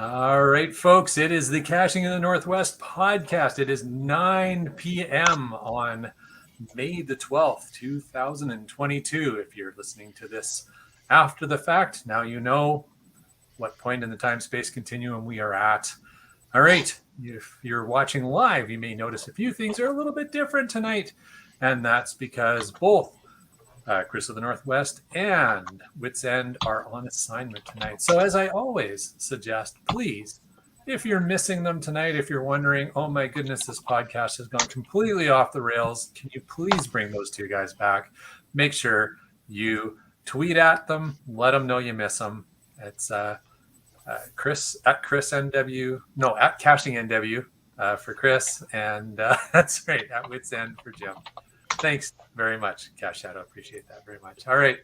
All right, folks, it is the Caching in the Northwest podcast. It is 9 p.m. on May the 12th, 2022. If you're listening to this after the fact, now you know what point in the time-space continuum we are at. All right, if you're watching live, you may notice a few things are a little bit different tonight, and that's because both Chris of the Northwest and Wits End are on assignment tonight. So as I always suggest, please, if you're missing them tonight, if you're wondering, oh my goodness, this podcast has gone completely off the rails, can you please bring those two guys back? Make sure you tweet at them, let them know you miss them. It's Chris at Caching NW for Chris, and that's right, at Wits End for Jim. Thanks very much, Cash Shadow. Appreciate that very much. All right,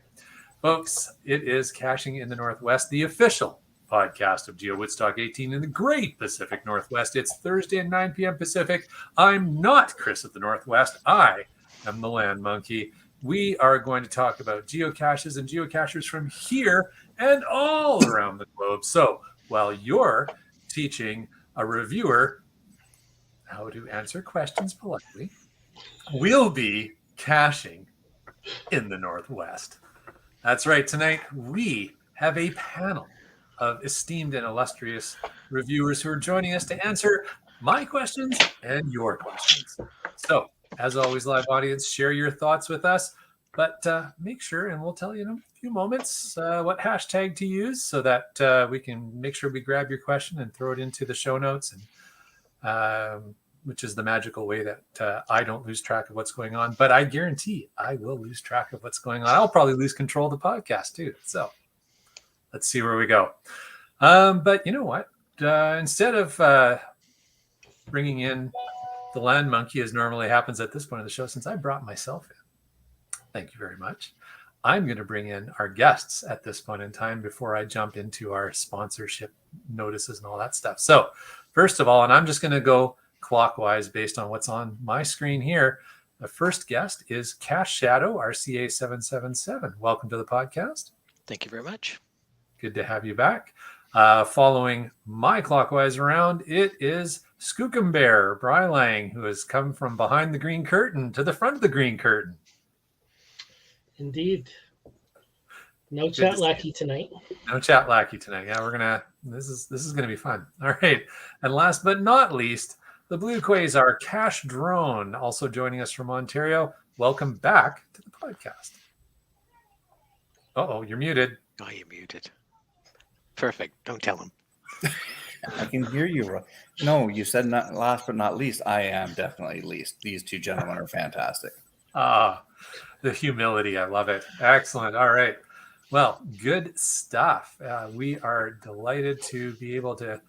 folks, it is Caching in the Northwest, the official podcast of GeoWoodstock 18 in the great Pacific Northwest. It's Thursday at 9 p.m. Pacific. I'm not Chris of the Northwest. I am the Land Monkey. We are going to talk about geocaches and geocachers from here and all around the globe. So while you're teaching a reviewer how to answer questions politely, we'll be caching in the Northwest. That's right. Tonight, we have a panel of esteemed and illustrious reviewers who are joining us to answer my questions and your questions. So, as always, live audience, share your thoughts with us, but make sure, and we'll tell you in a few moments what hashtag to use so that we can make sure we grab your question and throw it into the show notes, and which is the magical way that I don't lose track of what's going on. But I guarantee I will lose track of what's going on. I'll probably lose control of the podcast too. So let's see where we go. But you know what? Instead of bringing in the Land Monkey, as normally happens at this point of the show, since I brought myself in, thank you very much, I'm going to bring in our guests at this point in time before I jump into our sponsorship notices and all that stuff. So first of all, and I'm just going to go clockwise based on what's on my screen here. The first guest is Cash Shadow, RCA777. Welcome to the podcast. Thank you very much. Good to have you back. Following my clockwise around, it is Skookum Bear, Brylang, who has come from behind the green curtain to the front of the green curtain. Indeed. No chat lackey tonight. No chat lackey tonight. Yeah, this is gonna be fun. All right. And last but not least, the Blue Quasar, Cash Drone, also joining us from Ontario. Welcome back to the podcast. Uh-oh, you're muted. Oh, you're muted. Perfect. Don't tell him. I can hear you. No, you said not last but not least. I am definitely least. These two gentlemen are fantastic. The humility. I love it. Excellent. All right. Well, good stuff. We are delighted to be able to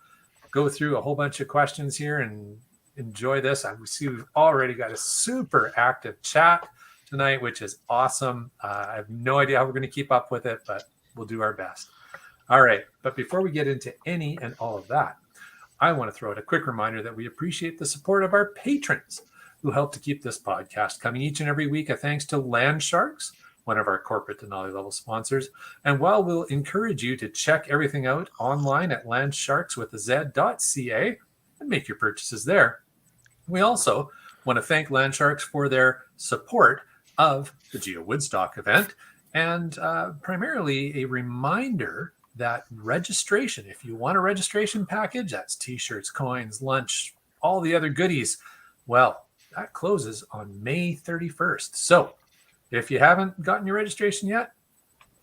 go through a whole bunch of questions here and enjoy this. We see we've already got a super active chat tonight, which is awesome. I have no idea how we're going to keep up with it, but we'll do our best. All right. But before we get into any and all of that, I want to throw out a quick reminder that we appreciate the support of our patrons who help to keep this podcast coming each and every week. A thanks to Land Sharks, one of our corporate Denali level sponsors. And while we'll encourage you to check everything out online at landsharkswithaz.ca and make your purchases there, we also want to thank Land Sharks for their support of the GeoWoodstock event, and primarily a reminder that registration, if you want a registration package, that's t-shirts, coins, lunch, all the other goodies, well, that closes on May 31st. So if you haven't gotten your registration yet,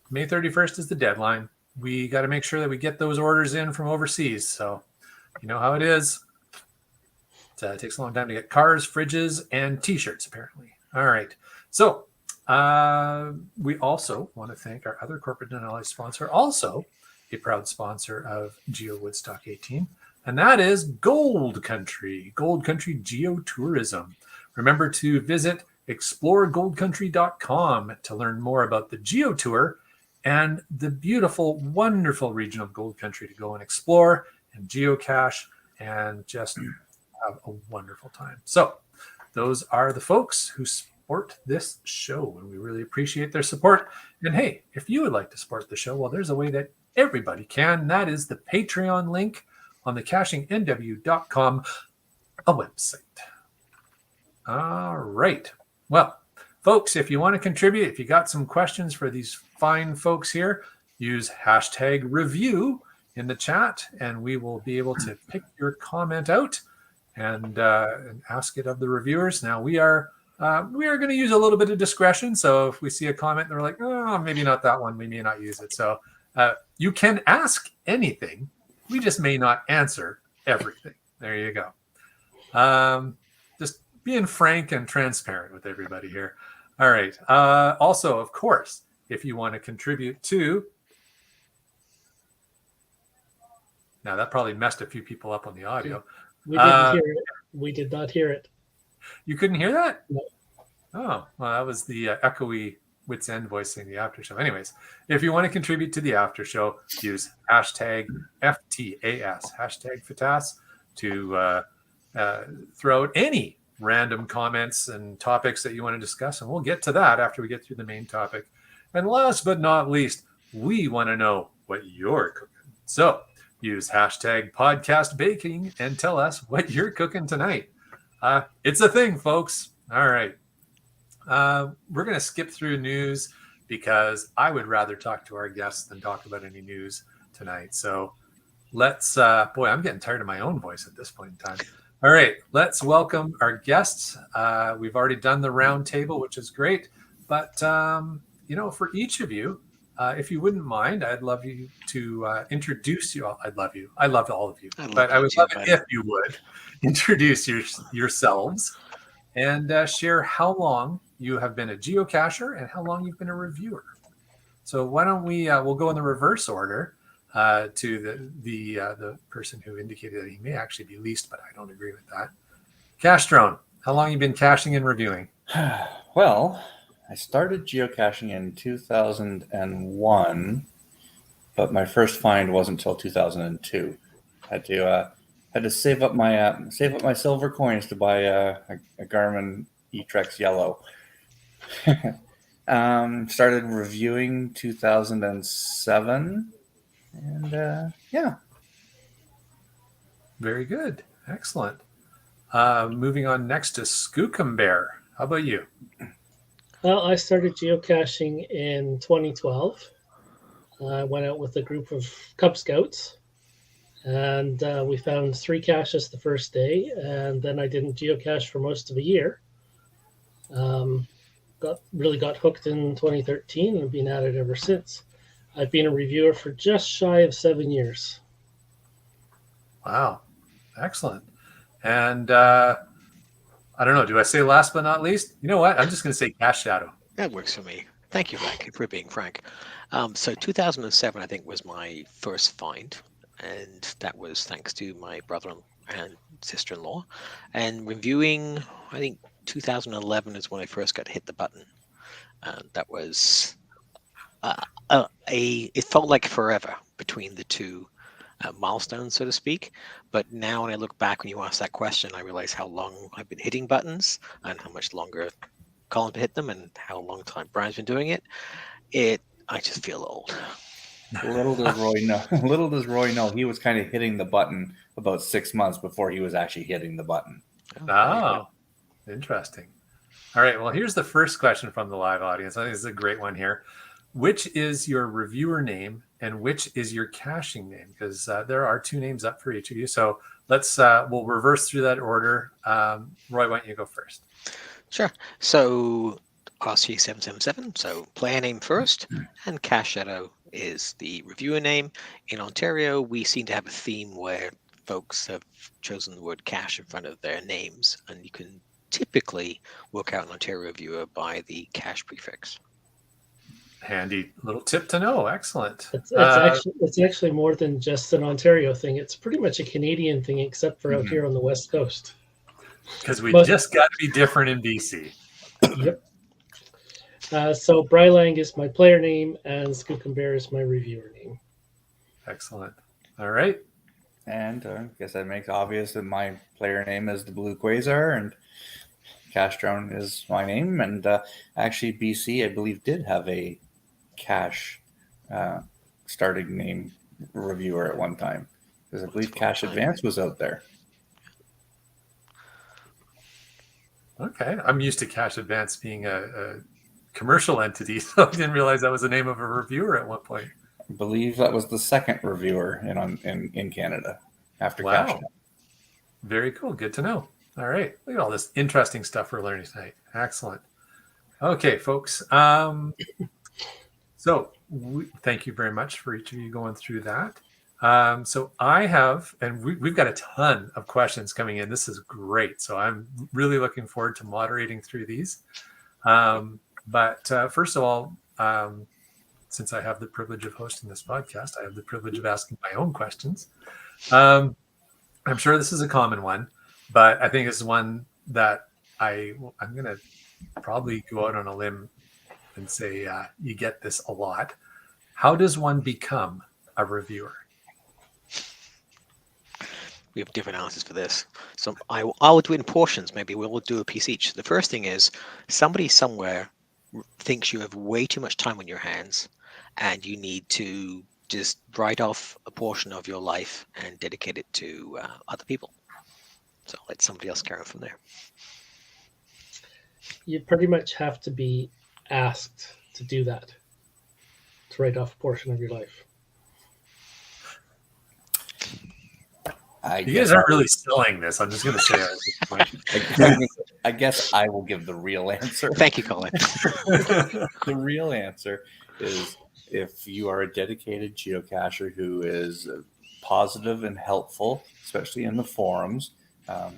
May 31st is the deadline. We got to make sure that we get those orders in from overseas. So you know how it is. It takes a long time to get cars, fridges, and t-shirts, apparently. All right. So we also want to thank our other corporate Denali sponsor, also a proud sponsor of GeoWoodstock 18, and that is Gold Country Geotourism. Remember to visit exploregoldcountry.com to learn more about the Geo Tour and the beautiful, wonderful region of Gold Country to go and explore and geocache and just have a wonderful time. So those are the folks who support this show, and we really appreciate their support. And hey, if you would like to support the show, well, there's a way that everybody can. That is the Patreon link on the cachingnw.com, a website. All right. Well, folks, if you want to contribute, if you got some questions for these fine folks here, use hashtag review in the chat, and we will be able to pick your comment out and ask it of the reviewers. Now, we are going to use a little bit of discretion. So if we see a comment and we're like, oh, maybe not that one, we may not use it. So you can ask anything. We just may not answer everything. There you go. Just being frank and transparent with everybody here. All right. Also, of course, if you want to contribute to, now that probably messed a few people up on the audio. We didn't hear it. We did not hear it. You couldn't hear that? No. Oh, well, that was the echoey Wits End voicing the after show. Anyways, if you want to contribute to the after show, use hashtag FTAS, hashtag FTAS, to throw out any random comments and topics that you want to discuss. And we'll get to that after we get through the main topic. And last but not least, we want to know what you're cooking. So use hashtag podcast baking and tell us what you're cooking tonight. It's a thing, folks. All right. We're going to skip through news because I would rather talk to our guests than talk about any news tonight. So let's, boy, I'm getting tired of my own voice at this point in time. All right, let's welcome our guests. We've already done the round table, which is great. But, for each of you, if you wouldn't mind, I'd love you to introduce you all. I'd love you. I love all of you. But I would love it if you would introduce yourselves and share how long you have been a geocacher and how long you've been a reviewer. So why don't we'll go in the reverse order to the person who indicated that he may actually be least, but I don't agree with that. Castron, how long have you been caching and reviewing? Well, I started geocaching in 2001, but my first find wasn't until 2002. I had to save up my silver coins to buy a Garmin eTrex Yellow. Started reviewing 2007, and yeah. Very good, excellent. Moving on next to Skookumbear. How about you? Well, I started geocaching in 2012. I went out with a group of Cub Scouts, and we found 3 caches the first day, and then I didn't geocache for most of a year. Got hooked in 2013 and been at it ever since. I've been a reviewer for just shy of 7 years. Wow, excellent. And I don't know, do I say last but not least? You know what? I'm just going to say Cache Shadow. That works for me. Thank you, Frank, for being frank. So 2007, I think, was my first find. And that was thanks to my brother and sister-in-law. And reviewing, I think 2011 is when I first got to hit the button. That was it felt like forever between the two milestones, so to speak. But now when I look back, when you ask that question, I realize how long I've been hitting buttons and how much longer Colin to hit them and how long time Brian's been doing it. I just feel old. Little does Roy know he was kind of hitting the button about 6 months before he was actually hitting the button. Oh, interesting. All right, well, here's the first question from the live audience. I think this is a great one here. Which is your reviewer name and which is your caching name? Because there are 2 names up for each of you. So we'll reverse through that order. Roy, why don't you go first? Sure. So RC777, so player name first, and Cache Shadow is the reviewer name. In Ontario, we seem to have a theme where folks have chosen the word cache in front of their names, and you can typically work out an Ontario reviewer by the cache prefix. Handy little tip to know. Excellent. It's actually more than just an Ontario thing. It's pretty much a Canadian thing, except for out here on the West Coast. Because just got to be different in BC. Yep. So Brylang is my player name, and Skookumbear is my reviewer name. Excellent. All right. And I guess that makes obvious that my player name is the Blue Quasar, and Castron is my name. And actually, BC, I believe, did have a cache starting name reviewer at one time. because I believe Cache Advance was out there. Okay, I'm used to Cache Advance being a commercial entity, so I didn't realize that was the name of a reviewer at one point. I believe that was the second reviewer in Canada after Cache. Wow, very cool. Good to know. All right, look at all this interesting stuff we're learning tonight. Excellent. Okay, folks. Thank you very much for each of you going through that. So I have, and we've got a ton of questions coming in. This is great. So I'm really looking forward to moderating through these. But first of all, since I have the privilege of hosting this podcast, I have the privilege of asking my own questions. I'm sure this is a common one, but I think it's one that I'm going to probably go out on a limb and say you get this a lot. How does one become a reviewer? We have different answers for this. So I will do it in portions. Maybe we'll do a piece each. The first thing is somebody somewhere thinks you have way too much time on your hands and you need to just write off a portion of your life and dedicate it to other people. So let somebody else carry on from there. You pretty much have to be asked to do that, to write off a portion of your life. You guys aren't really selling this. I'm just going to say at this point. I guess I will give the real answer. Thank you, Colin. The real answer is if you are a dedicated geocacher who is positive and helpful, especially in the forums,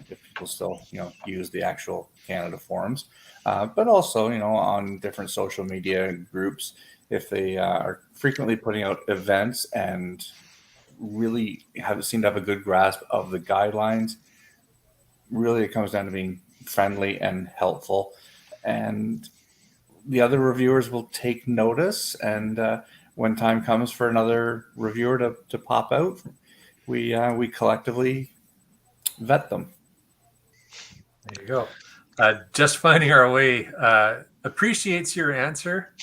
if people still use the actual Canada forums, but also on different social media groups, if they are frequently putting out events and really seem to have a good grasp of the guidelines. Really, it comes down to being friendly and helpful, and the other reviewers will take notice. And when time comes for another reviewer to pop out, we collectively vet them. There you go. Just finding our way appreciates your answer,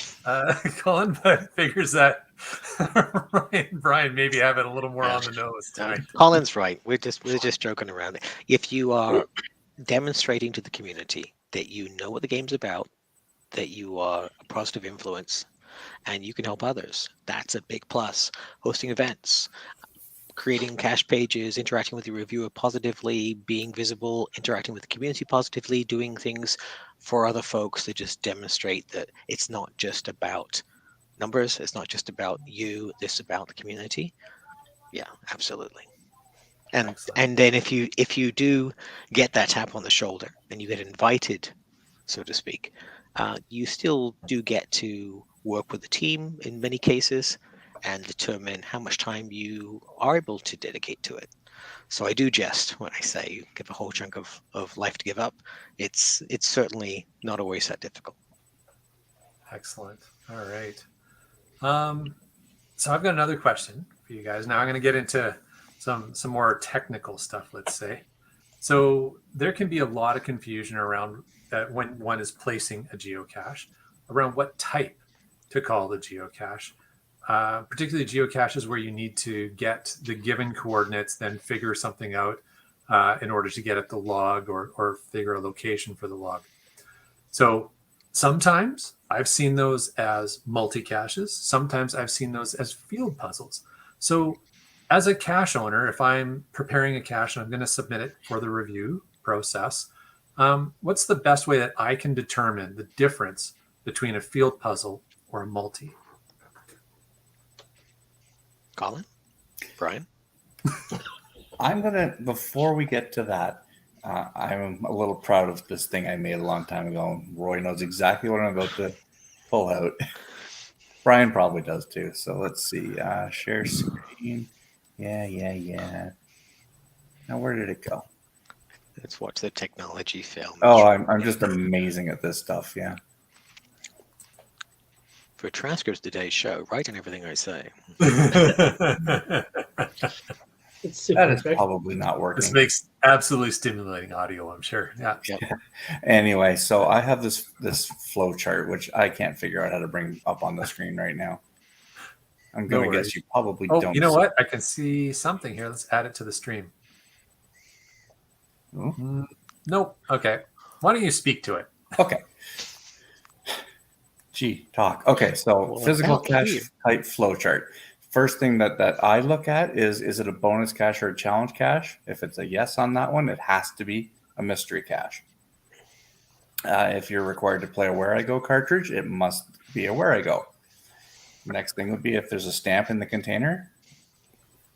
Colin, but figures that Brian maybe have it a little more on the nose tonight. Colin's right. We're just joking around. If you are demonstrating to the community that you know what the game's about, that you are a positive influence, and you can help others, that's a big plus. Hosting events, creating cache pages, interacting with the reviewer positively, being visible, interacting with the community positively, doing things for other folks to just demonstrate that it's not just about numbers, it's not just about you, this is about the community. Yeah, absolutely. And then if you do get that tap on the shoulder and you get invited, so to speak, you still do get to work with the team in many cases and determine how much time you are able to dedicate to it. So I do jest when I say you give a whole chunk of life to give up. It's certainly not always that difficult. Excellent. All right. So I've got another question for you guys. Now I'm going to get into some more technical stuff, let's say. So there can be a lot of confusion around when one is placing a geocache around what type to call the geocache. Particularly geocaches where you need to get the given coordinates, then figure something out in order to get at the log or figure a location for the log. So sometimes I've seen those as multi-caches. Sometimes I've seen those as field puzzles. So as a cache owner, if I'm preparing a cache and I'm going to submit it for the review process, what's the best way that I can determine the difference between a field puzzle or a multi? Colin? Brian? Before we get to that, I'm a little proud of this thing I made a long time ago. Roy knows exactly what I'm about to pull out. Brian probably does too. So let's see. Share screen. Yeah. Now where did it go? Let's watch the technology film. Oh, I'm just amazing at this stuff. Yeah. For transcripts of today's show, write on everything I say. It's super That is quick. probably not working. This makes absolutely stimulating audio, I'm sure. Yeah. Yep. Anyway, so I have this flow chart, which I can't figure out how to bring up on the screen right now. I'm No going to worries. guess you probably Oh, don't. you know see- what? I can see something here. Let's add it to the stream. Oh, Nope. Okay. Why don't you speak to it? okay. Gee, talk. Okay, so Well, physical about cache here. type flowchart. First thing that I look at is it a bonus cache or a challenge cache? If it's a yes on that one, it has to be a mystery cache. If you're required to play a Where I Go cartridge, it must be a Where I Go. Next thing would be if there's a stamp in the container,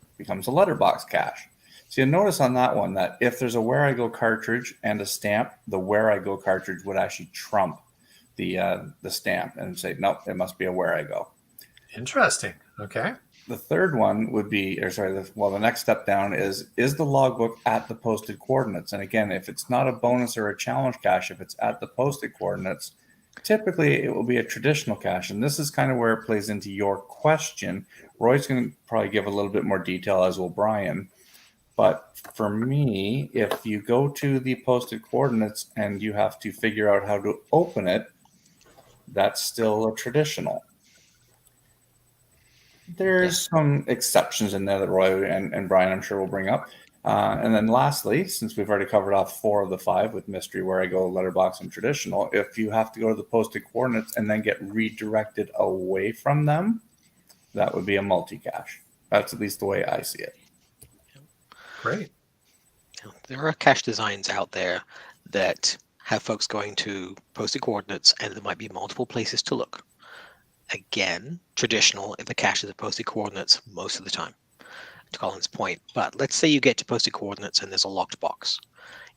it becomes a letterbox cache. So you'll notice on that one that if there's a Where I Go cartridge and a stamp, the Where I Go cartridge would actually trump the stamp and say, nope, it must be a Where I Go. Interesting. Okay. The third one would be, the next step down is the logbook at the posted coordinates? And again, if it's not a bonus or a challenge cache, if it's at the posted coordinates, typically it will be a traditional cache. And this is kind of where it plays into your question. Roy's going to probably give a little bit more detail, as will Brian. But for me, if you go to the posted coordinates and you have to figure out how to open it, that's still a traditional. There's some exceptions in there that Roy and Brian, I'm sure, will bring up. And then lastly, since we've already covered off 4 of the 5 with mystery, Where I Go, letterbox, and traditional, if you have to go to the posted coordinates and then get redirected away from them, that would be a multi-cache. That's at least the way I see it. Great. There are cache designs out there that have folks going to posted coordinates, and there might be multiple places to look. Again, traditional if the cache is at posted coordinates most of the time, to Colin's point. But let's say you get to posted coordinates and there's a locked box.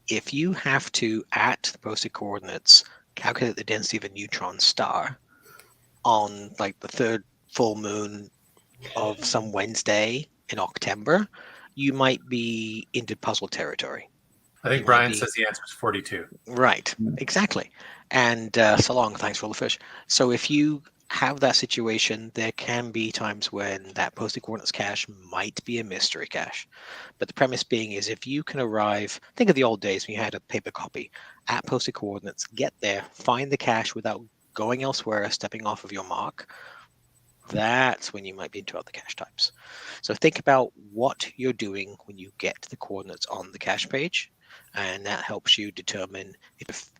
If you have to, at the posted coordinates, calculate the density of a neutron star on like the 3rd full moon of some Wednesday in October, you might be into puzzle territory. I think You might Brian be- says the answer is 42. Right, exactly. And so long, thanks for all the fish. So if you have that situation, there can be times when that posted coordinates cache might be a mystery cache. But the premise being is if you can arrive, think of the old days when you had a paper copy at posted coordinates, get there, find the cache without going elsewhere, stepping off of your mark, that's when you might be into other cache types. So think about what you're doing when you get the coordinates on the cache page, and that helps you determine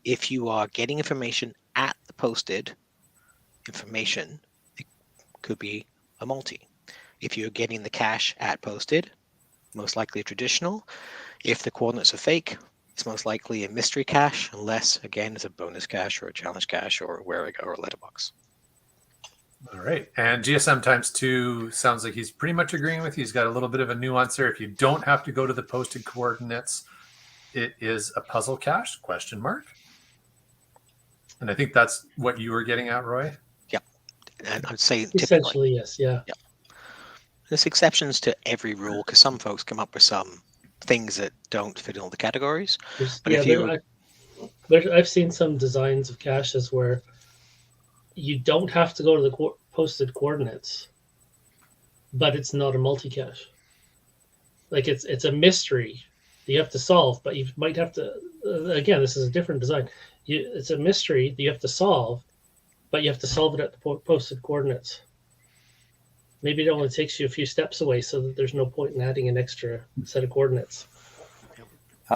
if you are getting information at the posted information, it could be a multi. If you're getting the cache at posted, most likely a traditional. If the coordinates are fake, it's most likely a mystery cache, unless again it's a bonus cache or a challenge cache or a Where I Go or a letterbox. All right. And GSM times 2 sounds like he's pretty much agreeing with you. He's got a little bit of a nuance there. If you don't have to go to the posted coordinates, it is a puzzle cache, ? And I think that's what you were getting at, Roy. And I'd say typically, Essentially, yes, yeah. there's exceptions to every rule because some folks come up with some things that don't fit in all the categories. But if you I've seen some designs of caches where you don't have to go to the posted coordinates, but it's not a multi-cache. Like it's a mystery that you have to solve, but you might have to. Again, this is a different design. It's a mystery that you have to solve, but you have to solve it at the posted coordinates. Maybe it only takes you a few steps away, so that there's no point in adding an extra set of coordinates.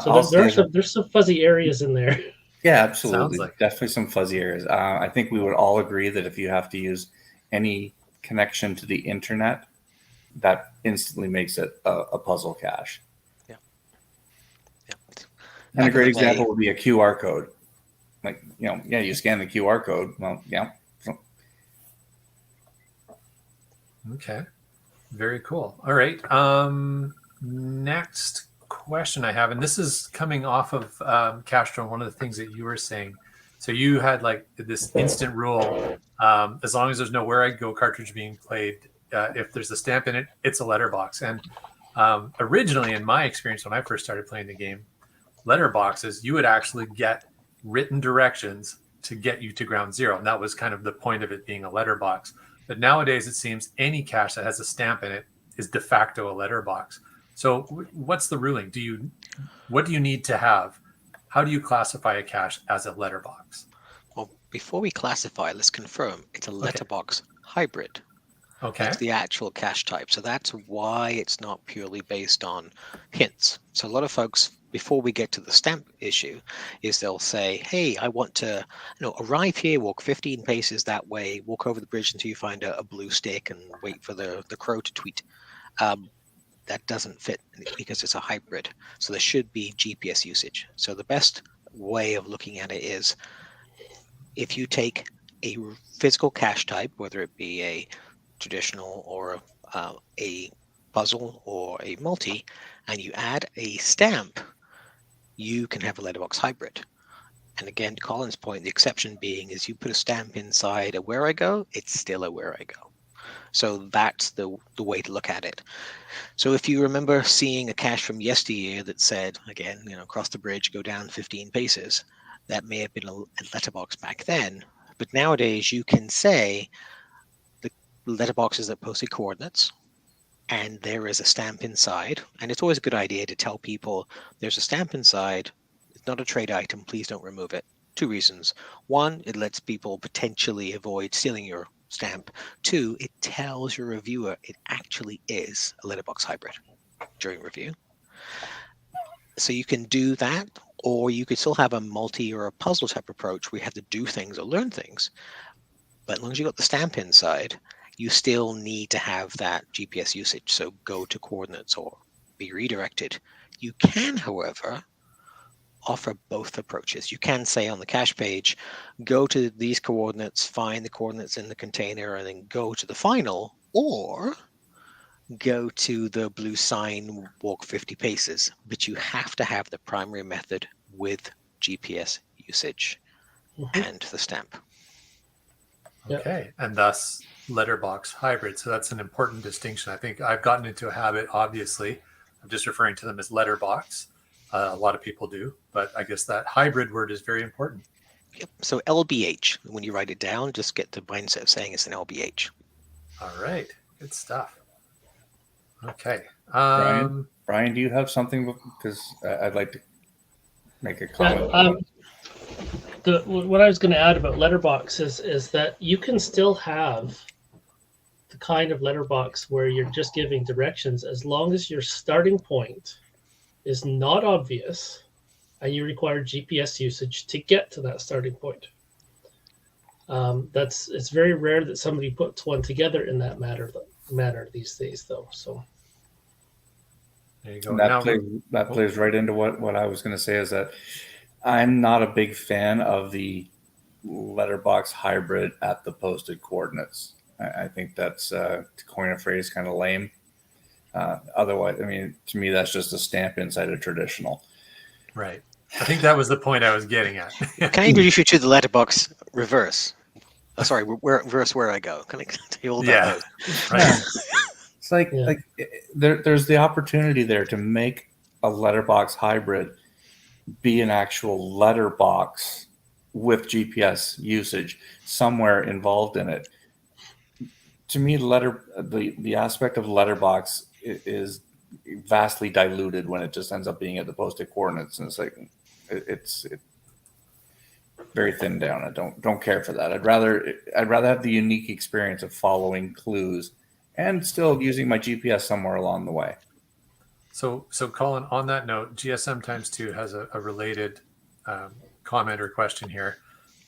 So there's some fuzzy areas in there. Yeah, absolutely. Sounds like Definitely some fuzzy areas. I think we would all agree that if you have to use any connection to the internet, that instantly makes it a puzzle cache. Yeah. And a great example would be a QR code. Like, you scan the QR code. Well, yeah. Okay. Very cool. All right. Next question I have, and this is coming off of Castro, one of the things that you were saying. So you had like this instant rule, as long as there's no Where I Go cartridge being played, if there's a stamp in it, it's a letterbox. And originally, in my experience, when I first started playing the game, letterboxes, you would actually get written directions to get you to ground zero. And that was kind of the point of it being a letterbox. But nowadays, it seems any cache that has a stamp in it is de facto a letterbox. So what's the ruling? What do you need to have? How do you classify a cache as a letterbox? Well, before we classify, let's confirm it's a letterbox hybrid. Okay. That's the actual cache type. So that's why it's not purely based on hints. So a lot of folks, before we get to the stamp issue, is they'll say, hey, I want to arrive here, walk 15 paces that way, walk over the bridge until you find a blue stick and wait for the crow to tweet. That doesn't fit because it's a hybrid. So there should be GPS usage. So the best way of looking at it is if you take a physical cache type, whether it be a traditional or a puzzle or a multi, and you add a stamp, you can have a letterbox hybrid. And again, to Colin's point, the exception being is you put a stamp inside a where I go, it's still a where I go. So that's the way to look at it. So if you remember seeing a cache from yesteryear that said, again, cross the bridge, go down 15 paces, that may have been a letterbox back then. But nowadays you can say the letterboxes that posted coordinates, and there is a stamp inside. And it's always a good idea to tell people there's a stamp inside. It's not a trade item. Please don't remove it. 2 reasons. 1, it lets people potentially avoid stealing your stamp. 2, it tells your reviewer it actually is a letterbox hybrid during review. So you can do that, or you could still have a multi or a puzzle type approach where you have to do things or learn things. But as long as you've got the stamp inside, you still need to have that GPS usage. So go to coordinates or be redirected. You can, however, offer both approaches. You can say on the cache page, go to these coordinates, find the coordinates in the container, and then go to the final, or go to the blue sign, walk 50 paces. But you have to have the primary method with GPS usage and the stamp. Okay. And thus letterbox hybrid. So that's an important distinction. I think I've gotten into a habit, obviously, of just referring to them as letterbox. A lot of people do, but I guess that hybrid word is very important. Yep. So LBH, when you write it down, just get the mindset of saying it's an LBH. All right. Good stuff. Okay. Brian, do you have something? Because I'd like to make a comment. What I was going to add about letterbox is that you can still have the kind of letterbox where you're just giving directions as long as your starting point is not obvious and you require GPS usage to get to that starting point. It's very rare that somebody puts one together in that manner these days, though. So there you go. That plays right into what I was going to say, is that I'm not a big fan of the letterbox hybrid at the posted coordinates. I think that's, to coin a phrase, kind of lame. Otherwise, I mean, to me, that's just a stamp inside a traditional. Right. I think that was the point I was getting at. Can I introduce you to the letterbox reverse? Reverse where I go. Can I tell you all about those? Right. It's like there's the opportunity there to make a letterbox hybrid be an actual letterbox with GPS usage somewhere involved in it. To me, the aspect of letterbox is vastly diluted when it just ends up being at the posted coordinates, and it's like it's very thin down. I don't care for that. I'd rather have the unique experience of following clues and still using my GPS somewhere along the way. So Colin, on that note, GSM times 2 has a related comment or question here.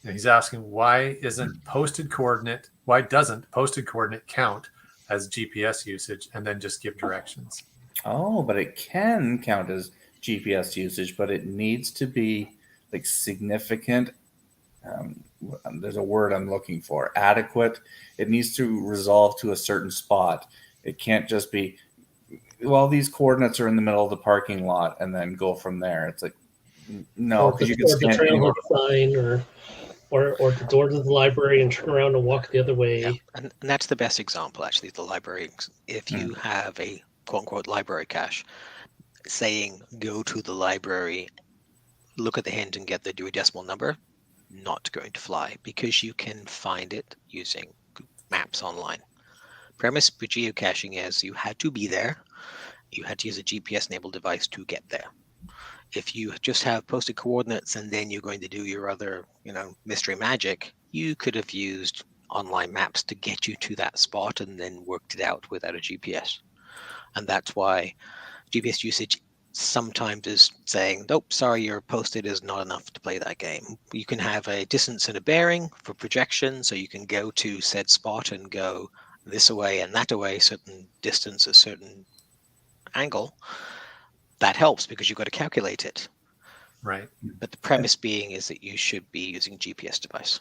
And he's asking, why doesn't posted coordinate count as GPS usage and then just give directions? Oh, but it can count as GPS usage, but it needs to be like significant. There's a word I'm looking for. Adequate. It needs to resolve to a certain spot. It can't just be, well, these coordinates are in the middle of the parking lot, and then go from there. It's like, no, because you can stand the trailhead sign or the door to the library and turn around and walk the other way. Yeah. And that's the best example, actually, the library. If you have a quote-unquote library cache saying go to the library, look at the hint and get the Dewey Decimal number, not going to fly because you can find it using maps online. Premise for geocaching is you had to be there. You had to use a GPS-enabled device to get there. If you just have posted coordinates and then you're going to do your other, mystery magic, you could have used online maps to get you to that spot and then worked it out without a GPS. And that's why GPS usage sometimes is saying, nope, sorry, your posted is not enough to play that game. You can have a distance and a bearing for projection, so you can go to said spot and go this away and that away, certain distance, a certain angle. That helps because you've got to calculate it. Right. But the premise being is that you should be using a GPS device.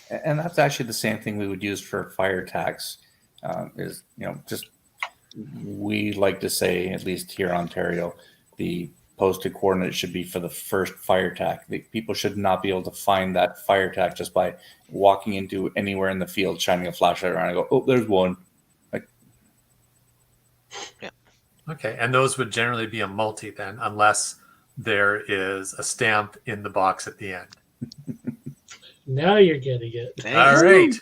And that's actually the same thing we would use for fire tags. We like to say, at least here in Ontario, the posted coordinate should be for the first fire tag. People should not be able to find that fire tag just by walking into anywhere in the field, shining a flashlight around and go, oh, there's one. Okay. And those would generally be a multi then, unless there is a stamp in the box at the end. Now you're getting it. All right.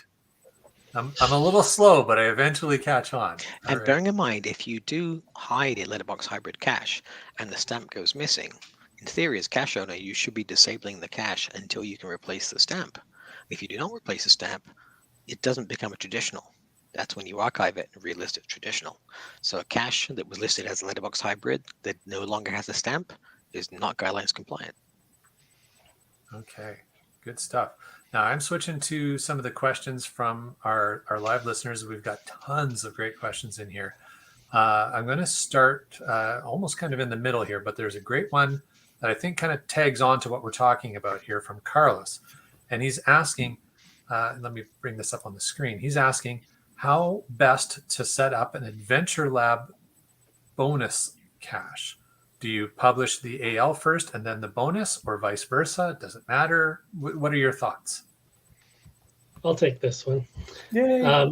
I'm a little slow, but I eventually catch on. And bearing in mind, if you do hide a letterbox hybrid cache and the stamp goes missing, in theory, as cache owner, you should be disabling the cache until you can replace the stamp. If you do not replace the stamp, it doesn't become a traditional. That's when you archive it and relist it traditional. So a cache that was listed as a letterbox hybrid that no longer has a stamp is not guidelines compliant. Okay, good stuff. Now I'm switching to some of the questions from our live listeners. We've got tons of great questions in here. I'm going to start almost kind of in the middle here, but there's a great one that I think kind of tags on to what we're talking about here from Carlos. And he's asking, let me bring this up on the screen. He's asking how best to set up an Adventure Lab bonus cache. Do you publish the AL first and then the bonus, or vice versa? Does it matter? What are your thoughts? I'll take this one. Yay.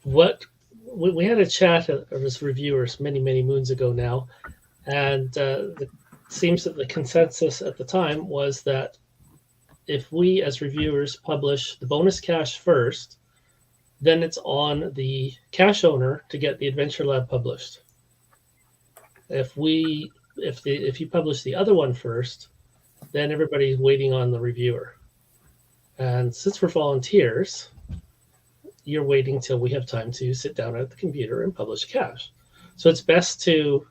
We had a chat as reviewers many moons ago now, and it seems that the consensus at the time was that if we as reviewers publish the bonus cache first, then it's on the cache owner to get the Adventure Lab published. If you publish the other one first, then everybody's waiting on the reviewer. And since we're volunteers, you're waiting till we have time to sit down at the computer and publish a cache. So it's best to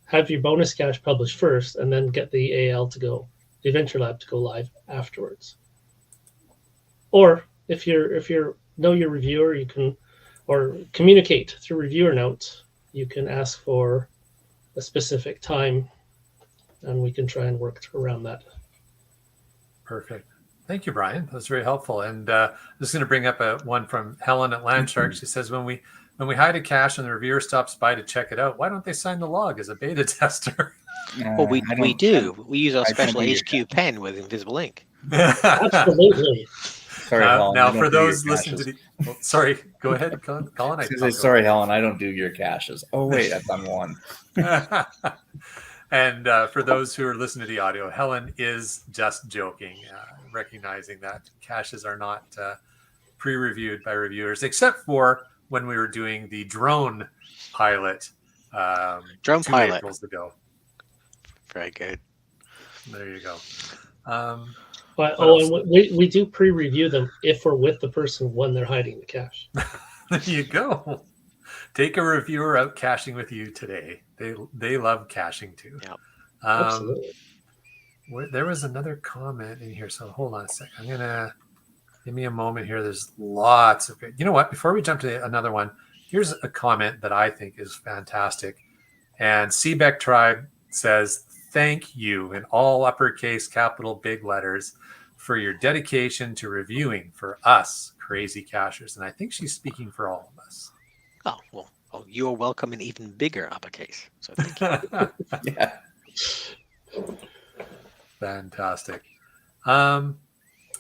have your bonus cache published first and then get the AL to go, the Adventure Lab to go live afterwards. Or if you know your reviewer, you can, or communicate through reviewer notes, you can ask for a specific time and we can try and work around that. Perfect. Thank you, Brian. That's very helpful. And I'm just going to bring up one from Helen at Landshark. She says, when we hide a cache and the reviewer stops by to check it out, why don't they sign the log as a beta tester? Well, we do. We use our special HQ pen with invisible ink. Absolutely. Sorry, Helen, now, for those listening to the... Oh, sorry, go ahead, Colin. Sorry, Helen, I don't do your caches. Oh, wait, I've done one. And for those who are listening to the audio, Helen is just joking, recognizing that caches are not pre-reviewed by reviewers, except for when we were doing the drone pilot 2 Aprils ago. Very good. There you go. And we do pre-review them if we're with the person when they're hiding the cache. There you go. Take a reviewer out caching with you today. They love caching too. Yep. Absolutely. There was another comment in here, so hold on a second. I'm gonna give me a moment here. There's lots of good. You know what? Before we jump to another one, here's a comment that I think is fantastic. And Seebeck Tribe says, "Thank you in all uppercase, capital, big letters for your dedication to reviewing for us crazy cachers." And I think she's speaking for all of us. Oh, well, you're welcome in even bigger uppercase. So thank you. Yeah. Fantastic.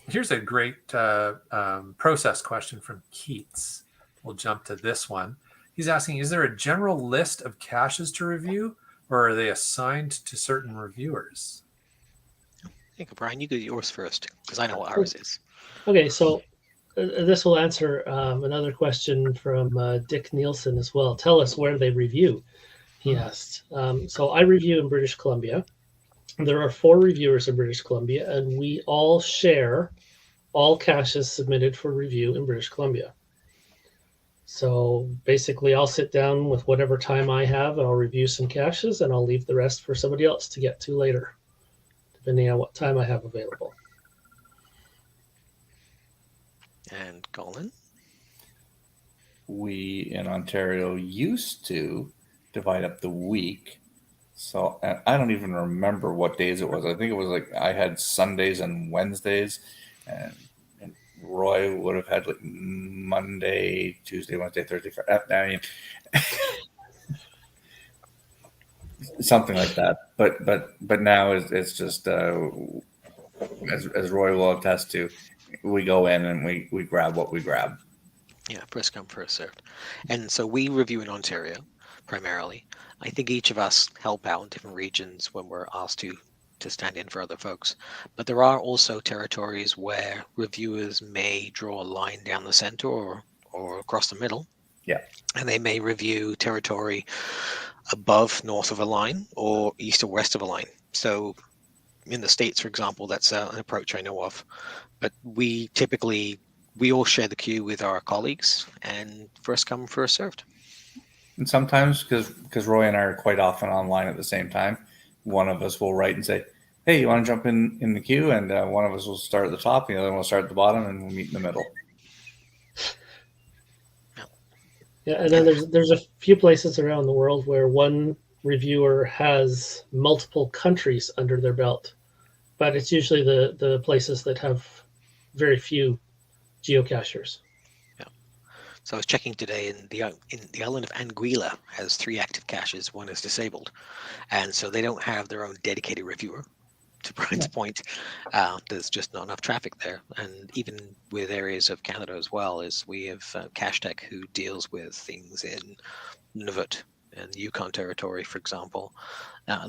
Here's a great process question from Keats. We'll jump to this one. He's asking, is there a general list of caches to review, or are they assigned to certain reviewers? I think, Brian, you do yours first, because I know what ours is. Okay, so this will answer another question from Dick Nielsen as well. Tell us where they review, he asked. So I review in British Columbia. There are 4 reviewers in British Columbia, and we all share all caches submitted for review in British Columbia. So basically, I'll sit down with whatever time I have, and I'll review some caches, and I'll leave the rest for somebody else to get to later, depending on what time I have available. And Colin? We in Ontario used to divide up the week. So and I don't even remember what days it was. I think it was like I had Sundays and Wednesdays, and Roy would have had like Monday, Tuesday, Wednesday, Thursday, Friday. I mean, something like that. But now it's just as Roy will attest to, we go in and we grab what we grab. Yeah, first come, first served. And so we review in Ontario primarily. I think each of us help out in different regions when we're asked to stand in for other folks. But there are also territories where reviewers may draw a line down the center or across the middle. Yeah. And they may review territory above, north of a line, or east or west of a line. So in the States, for example, that's an approach I know of. But we all share the queue with our colleagues, and first come, first served. And sometimes, because Roy and I are quite often online at the same time, one of us will write and say, "Hey, you want to jump in the queue?" And one of us will start at the top, and the other one will start at the bottom, and we'll meet in the middle. Yeah, and then there's a few places around the world where one reviewer has multiple countries under their belt, but it's usually the places that have very few geocachers. Yeah. So I was checking today, and the island of Anguilla has 3 active caches. One is disabled, and so they don't have their own dedicated reviewer. To Brian's point, there's just not enough traffic there. And even with areas of Canada as well, is we have Cache Tech who deals with things in Nunavut and Yukon Territory, for example.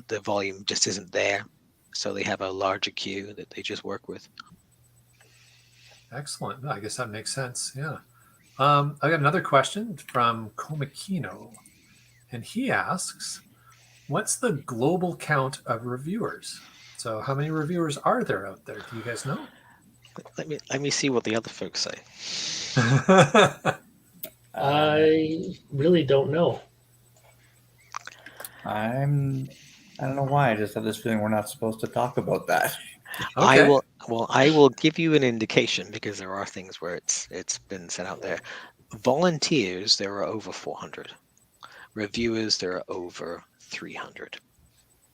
The volume just isn't there, so they have a larger queue that they just work with. Excellent. I guess that makes sense. Yeah. I got another question from Komakino, and he asks, what's the global count of reviewers? So how many reviewers are there out there? Do you guys know? Let me see what the other folks say. I really don't know. I don't know why. I just have this feeling we're not supposed to talk about that. Okay. I will give you an indication, because there are things where it's been set out there. Volunteers, there are over 400. Reviewers, there are over 300.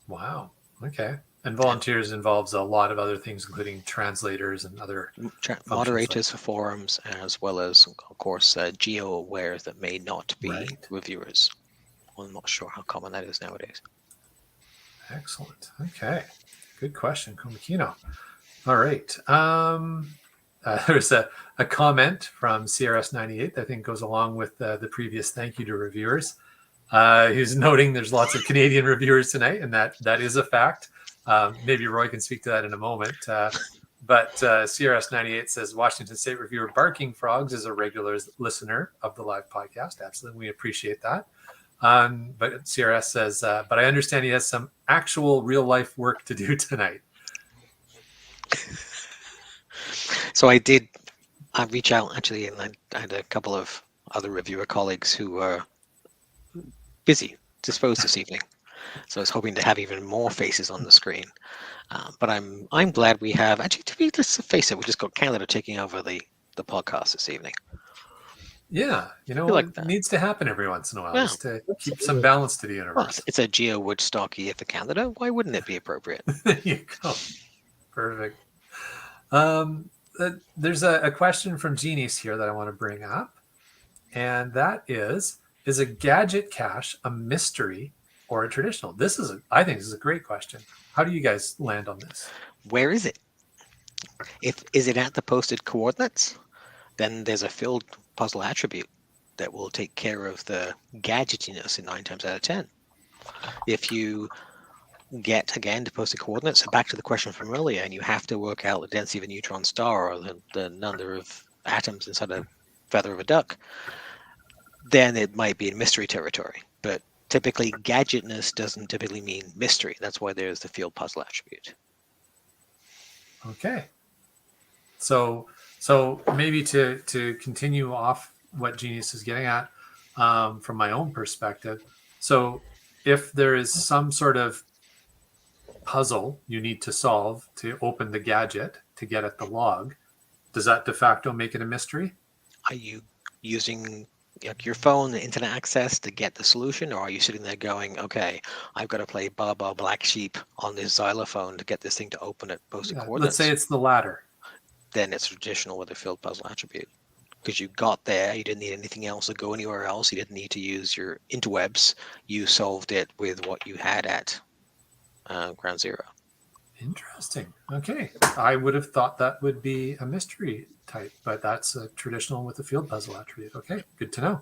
Wow. Okay. And volunteers involves a lot of other things, including translators and other Moderators for forums, as well as, of course, geo-aware that may not be reviewers. Well, I'm not sure how common that is nowadays. Excellent. Okay. Good question, Komakino. All right. There's a comment from CRS98 that I think goes along with the previous thank you to reviewers. He's noting there's lots of Canadian reviewers tonight, and that is a fact. Maybe Roy can speak to that in a moment. But CRS98 says Washington State reviewer Barking Frogs is a regular listener of the live podcast. Absolutely. We appreciate that. But CRS says, but I understand he has some actual real life work to do tonight. So I reach out actually, and I had a couple of other reviewer colleagues who were busy, disposed this evening. So I was hoping to have even more faces on the screen. But I'm glad we have, actually, let's face it, we just got Canada taking over the podcast this evening. Yeah, like it needs to happen every once in a while, just to keep some absolutely. balance to the universe. Well, it's a GeoWoodstock year for Canada. Why wouldn't it be appropriate? There you go. Perfect. There's a question from Genies here that I want to bring up. And that is a gadget cache a mystery or a traditional? I think this is a great question. How do you guys land on this? Where is it? Is it at the posted coordinates? Then there's a filled puzzle attribute that will take care of the gadgetiness in 9 times out of 10. If you get, again, to posted coordinates, so back to the question from earlier, and you have to work out the density of a neutron star or the number of atoms inside a feather of a duck, then it might be in mystery territory. But typically, gadgetness doesn't typically mean mystery. That's why there's the field puzzle attribute. Okay. So So maybe to continue off what Genius is getting at, from my own perspective. So if there is some sort of puzzle you need to solve to open the gadget to get at the log, does that de facto make it a mystery? Are you using your phone, the internet access to get the solution, or are you sitting there going, okay, I've got to play Baa Baa Black Sheep on this xylophone to get this thing to open at posted Let's coordinates? say it's the latter. Then it's traditional with a field puzzle attribute. Because you got there, you didn't need anything else to go anywhere else. You didn't need to use your interwebs. You solved it with what you had at ground zero. Interesting. Okay. I would have thought that would be a mystery type, but that's a traditional with a field puzzle attribute. Okay, good to know.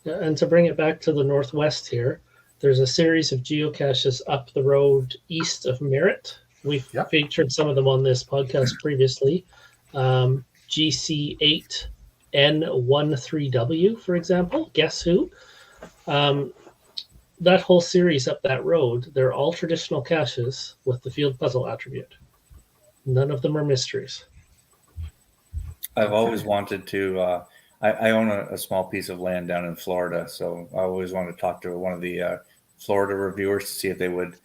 Yeah, and to bring it back to the northwest here, there's a series of geocaches up the road east of Merritt. We've featured some of them on this podcast previously. GC8N13W, for example. Guess who? That whole series up that road, they're all traditional caches with the field puzzle attribute. None of them are mysteries. I've always wanted to. I own a small piece of land down in Florida, so I always wanted to talk to one of the Florida reviewers to see if they would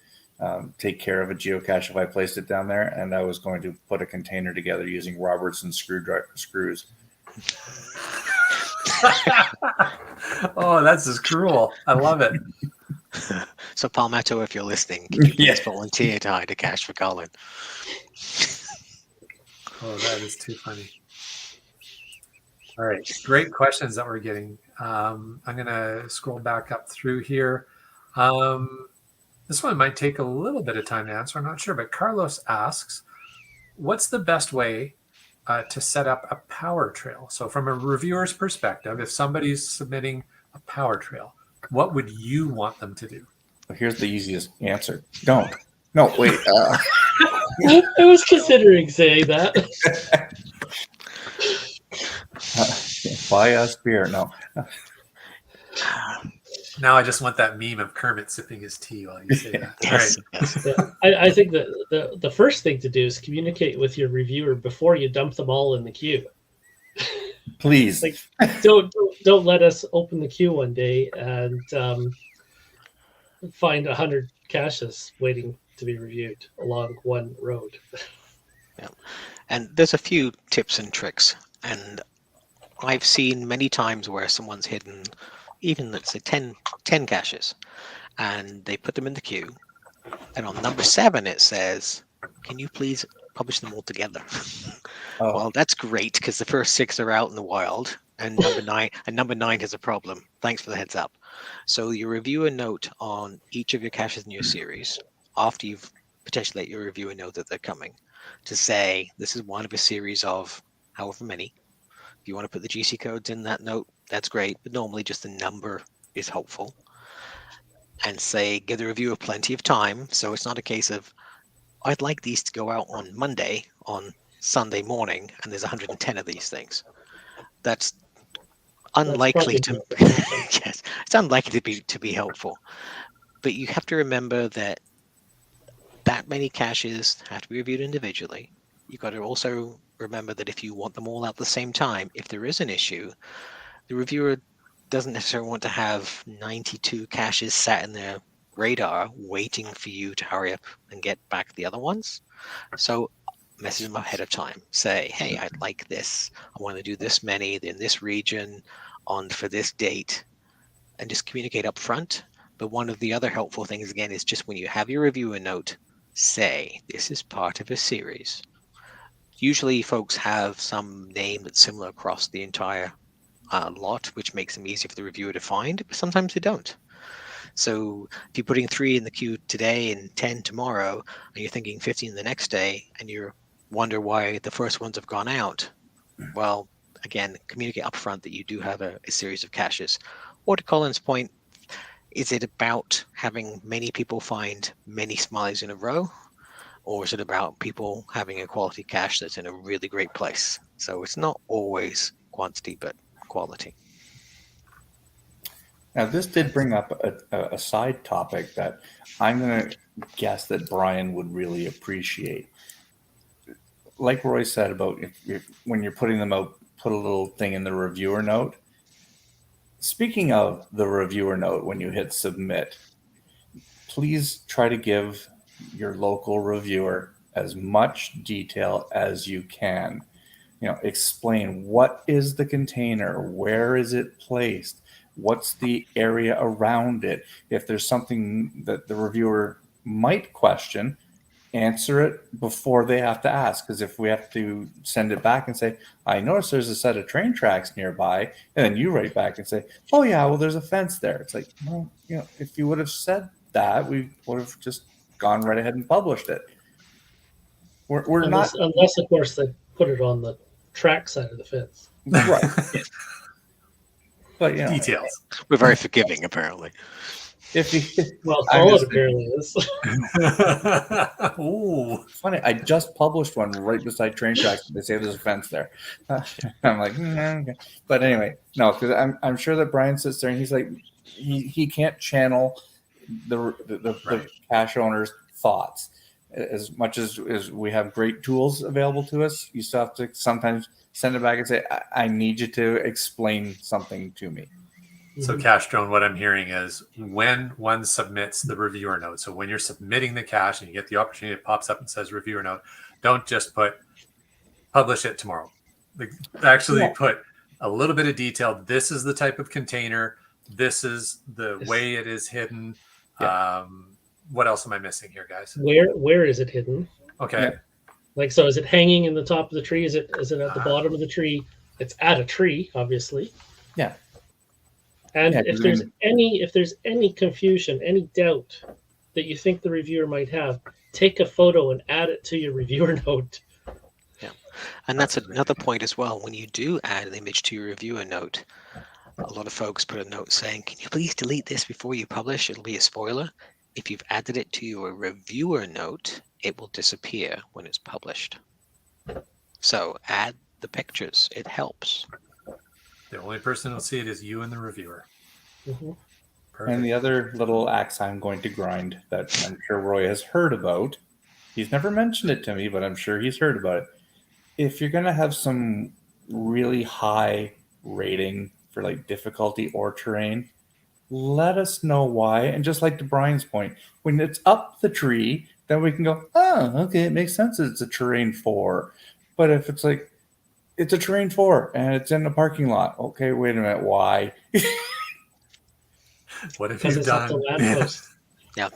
take care of a geocache if I placed it down there. And I was going to put a container together using Robertson screws. Oh, that's just cruel. I love it. So Palmetto, if you're listening, can you please volunteer to hide a cache for Colin? Oh, that is too funny. All right, great questions that we're getting. I'm going to scroll back up through here. This one might take a little bit of time to answer. I'm not sure, but Carlos asks, what's the best way to set up a power trail? So from a reviewer's perspective, if somebody's submitting a power trail, what would you want them to do? Well, here's the easiest answer. Don't. No, wait. I was considering saying that. Buy us beer. No. Now I just want that meme of Kermit sipping his tea while you say that. Yes, All right. yes. Yeah, I think that the first thing to do is communicate with your reviewer before you dump them all in the queue. Please. Like, don't let us open the queue one day and find 100 caches waiting to be reviewed along one road. Yeah. And there's a few tips and tricks. And I've seen many times where someone's hidden even, let's say, 10 caches, and they put them in the queue. And on number 7, it says, can you please publish them all together? Oh. Well, that's great because the first 6 are out in the wild, and number 9 has a problem. Thanks for the heads up. So you review a note on each of your caches in your series after you've potentially let your reviewer know that they're coming, to say this is one of a series of however many. If you want to put the GC codes in that note, that's great, but normally just the number is helpful. And say, give the reviewer plenty of time, so it's not a case of, I'd like these to go out on Monday, on Sunday morning, and there's 110 of these things. That's unlikely to yes, it's unlikely to be helpful. But you have to remember that many caches have to be reviewed individually. You've got to also remember that if you want them all out at the same time, if there is an issue, the reviewer doesn't necessarily want to have 92 caches sat in their radar waiting for you to hurry up and get back the other ones. So message them ahead of time. Say, hey, I'd like this. I want to do this many in this region for this date, and just communicate up front. But one of the other helpful things, again, is just when you have your reviewer note, say, this is part of a series. Usually folks have some name that's similar across the entire lot, which makes them easier for the reviewer to find, but sometimes they don't. So if you're putting 3 in the queue today and 10 tomorrow, and you're thinking 15 the next day, and you wonder why the first ones have gone out, well, again, communicate upfront that you do have a series of caches. Or to Colin's point, is it about having many people find many smileys in a row? Or is it about people having a quality cache that's in a really great place? So it's not always quantity, but quality. Now, this did bring up a side topic that I'm going to guess that Brian would really appreciate. like Roy said about when you're putting them out, put a little thing in the reviewer note. Speaking of the reviewer note, when you hit submit, please try to give your local reviewer as much detail as you can. Explain what is the container, where is it placed, what's the area around it. If there's something that the reviewer might question, answer it before they have to ask. Because if we have to send it back and say, I noticed there's a set of train tracks nearby, and then you write back and say, oh yeah, well there's a fence there. It's like, well, if you would have said that, we would have just gone right ahead and published it. We're not, unless of course they put it on the track side of the fence. right. But Details. We're very forgiving, apparently. if you, Well, I'm all it just- apparently is. Ooh. funny, I just published one right beside train tracks. They say there's a fence there. I'm like, okay. But anyway, no, because I'm sure that Brian sits there and he's like, he can't channel the Right. cache owner's thoughts. As much as we have great tools available to us, you still have to sometimes send it back and say, I need you to explain something to me. So Cache Drone, what I'm hearing is when one submits the reviewer note, so when you're submitting the cache and you get the opportunity, it pops up and says reviewer note, don't just put publish it tomorrow. Actually put a little bit of detail. This is the type of container. This is the way it is hidden. Yeah. What else am I missing here, guys? Where is it hidden? Okay. Yeah. Like, so is it hanging in the top of the tree? Is it at the bottom of the tree? It's at a tree, obviously. Yeah. And Yeah, if 'cause there's any confusion, any doubt that you think the reviewer might have, take a photo and add it to your reviewer note. And that's another point as well. When you do add an image to your reviewer note, a lot of folks put a note saying, can you please delete this before you publish? It'll be a spoiler. If you've added it to your reviewer note, it will disappear when it's published. So add the pictures. It helps. The only person who'll see it is you and the reviewer. Mm-hmm. Perfect. And the other little axe I'm going to grind that I'm sure Roy has heard about, he's never mentioned it to me, but I'm sure he's heard about it. If you're going to have some really high rating for like difficulty or terrain, let us know why. And just like to Brian's point, when it's up the tree, then we can go, oh, okay, it makes sense that it's a terrain 4. But if it's like, it's a terrain 4 and it's in the parking lot, okay, wait a minute, why? What have Because you it's up done? the lamppost. Yeah.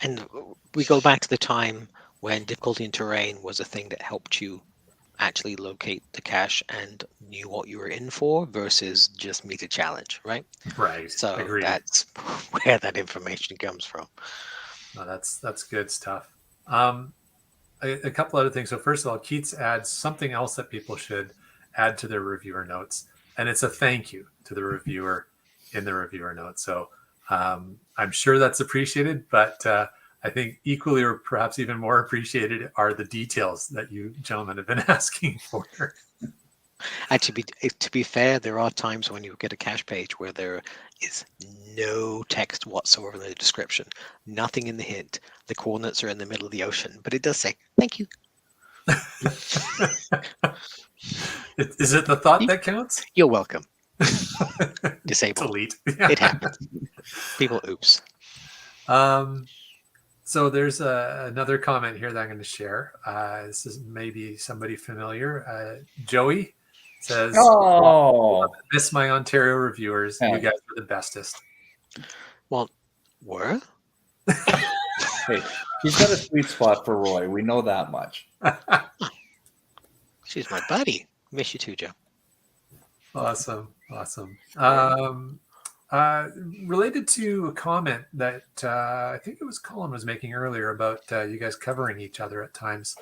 And we go back to the time when difficulty in terrain was a thing that helped you actually locate the cache and knew what you were in for versus just meet a challenge, right? Right. So Agreed. that's where that information comes from. No, that's good stuff. A couple other things. So first of all, Keats adds something else that people should add to their reviewer notes, and it's a thank you to the reviewer in the reviewer notes. So I'm sure that's appreciated, but I think equally or perhaps even more appreciated are the details that you gentlemen have been asking for. And to be fair, there are times when you get a cache page where there is no text whatsoever in the description, nothing in the hint. The coordinates are in the middle of the ocean, but it does say, thank you. Is it the thought that counts? You're welcome. Disable. Delete. It happens. People, oops. So there's another comment here that I'm going to share. This is maybe somebody familiar. Joey says, Oh, miss my Ontario reviewers. Yeah. You guys were the bestest. Well, were? hey, he's got a sweet spot for Roy. We know that much. She's my buddy. Miss you too, Joe. Awesome. Related to a comment that I think it was Colin was making earlier about you guys covering each other at times.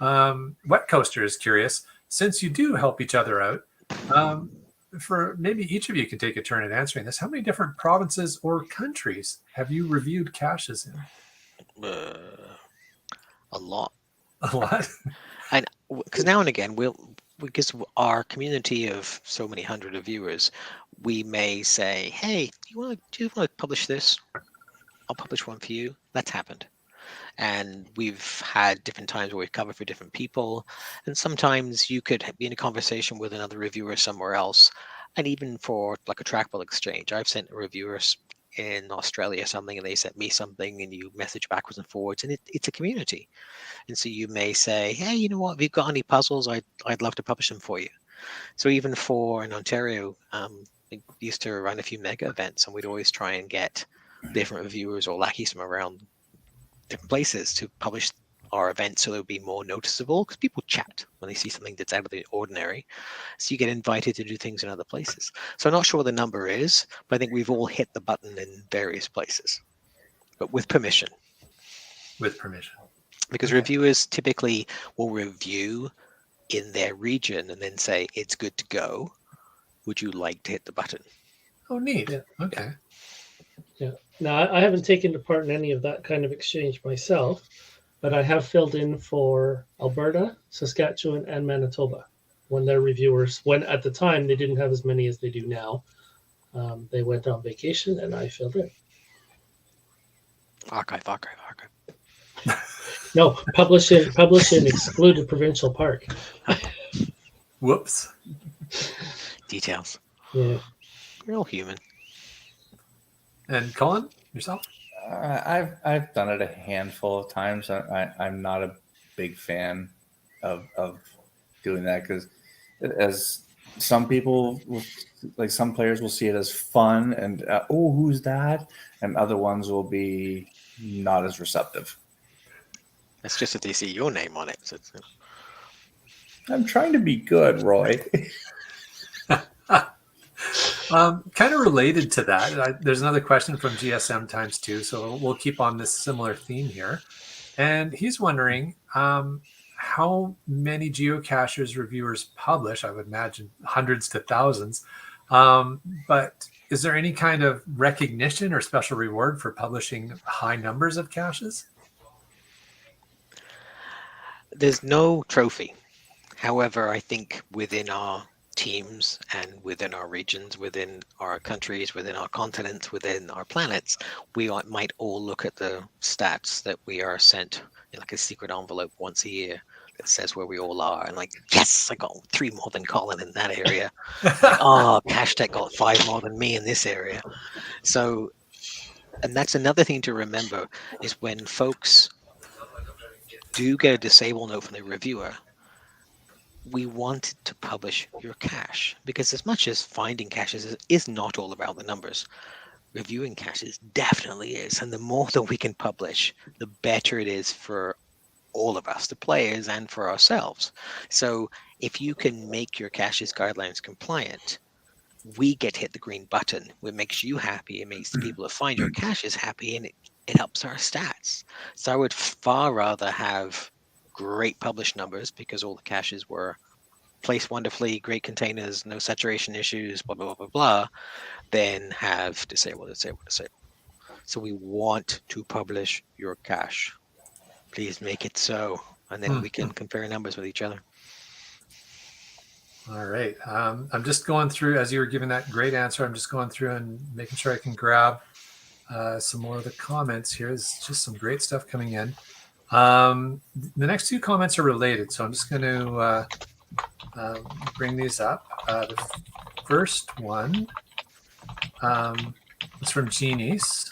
Wet Coaster is curious, since you do help each other out, for maybe each of you can take a turn at answering this. How many different provinces or countries have you reviewed caches in? A lot. A lot. And because now and again because our community of so many hundred of viewers, we may say, hey, do you want to publish this? I'll publish one for you. That's happened. And we've had different times where we've covered for different people. And sometimes you could be in a conversation with another reviewer somewhere else. And even for like a trackball exchange, I've sent reviewers in Australia something and they sent me something, and you message backwards and forwards, and it's a community. And so you may say, hey, you know what, if you've got any puzzles, I'd love to publish them for you. So even for in Ontario, we used to run a few mega events, and we'd always try and get different reviewers or lackeys from around different places to publish our events so they'll be more noticeable, because people chat when they see something that's out of the ordinary. So you get invited to do things in other places. So I'm not sure what the number is, but I think we've all hit the button in various places, but with permission. With permission. Because reviewers typically will review in their region and then say, it's good to go. Would you like to hit the button? Oh, neat. Yeah. Okay. Yeah. Now, I haven't taken part in any of that kind of exchange myself, but I have filled in for Alberta, Saskatchewan, and Manitoba when their reviewers, when at the time they didn't have as many as they do now. They went on vacation and I filled in. Archive. No, publish in excluded provincial park. Whoops. Details. Yeah. We're all human. And Colin, yourself? I've done it a handful of times. I'm not a big fan of doing that, because as some people like some players will see it as fun and oh, who's that, and other ones will be not as receptive. That's just if they see your name on it. So I'm trying to be good, Roy. Kind of related to that, there's another question from GSM times 2, so we'll keep on this similar theme here. And he's wondering how many geocachers reviewers publish. I would imagine hundreds to thousands. But is there any kind of recognition or special reward for publishing high numbers of caches? there's no trophy. However, I think within our teams and within our regions, within our countries, within our continents, within our planets, we might all look at the stats that we are sent in like a secret envelope once a year that says where we all are, and like, yes, I got 3 more than Colin in that area. Like, oh, Hashtag got 5 more than me in this area. So, and that's another thing to remember, is when folks do get a disable note from the reviewer, we want to publish your cache, because as much as finding caches is not all about the numbers, reviewing caches definitely is. And the more that we can publish, the better it is for all of us, the players, and for ourselves. So if you can make your caches guidelines compliant, we get to hit the green button. It makes you happy. It makes the people that find your caches happy, and it helps our stats. So I would far rather have great published numbers, because all the caches were placed wonderfully, great containers, no saturation issues, blah, blah, blah, blah, blah, than have disable. So we want to publish your cache. Please make it so, and then we can compare numbers with each other. All right. I'm just going through, as you were giving that great answer, I'm just going through and making sure I can grab some more of the comments here. There's just some great stuff coming in. The next 2 comments are related, so I'm just going to bring these up. The first one is from Genies,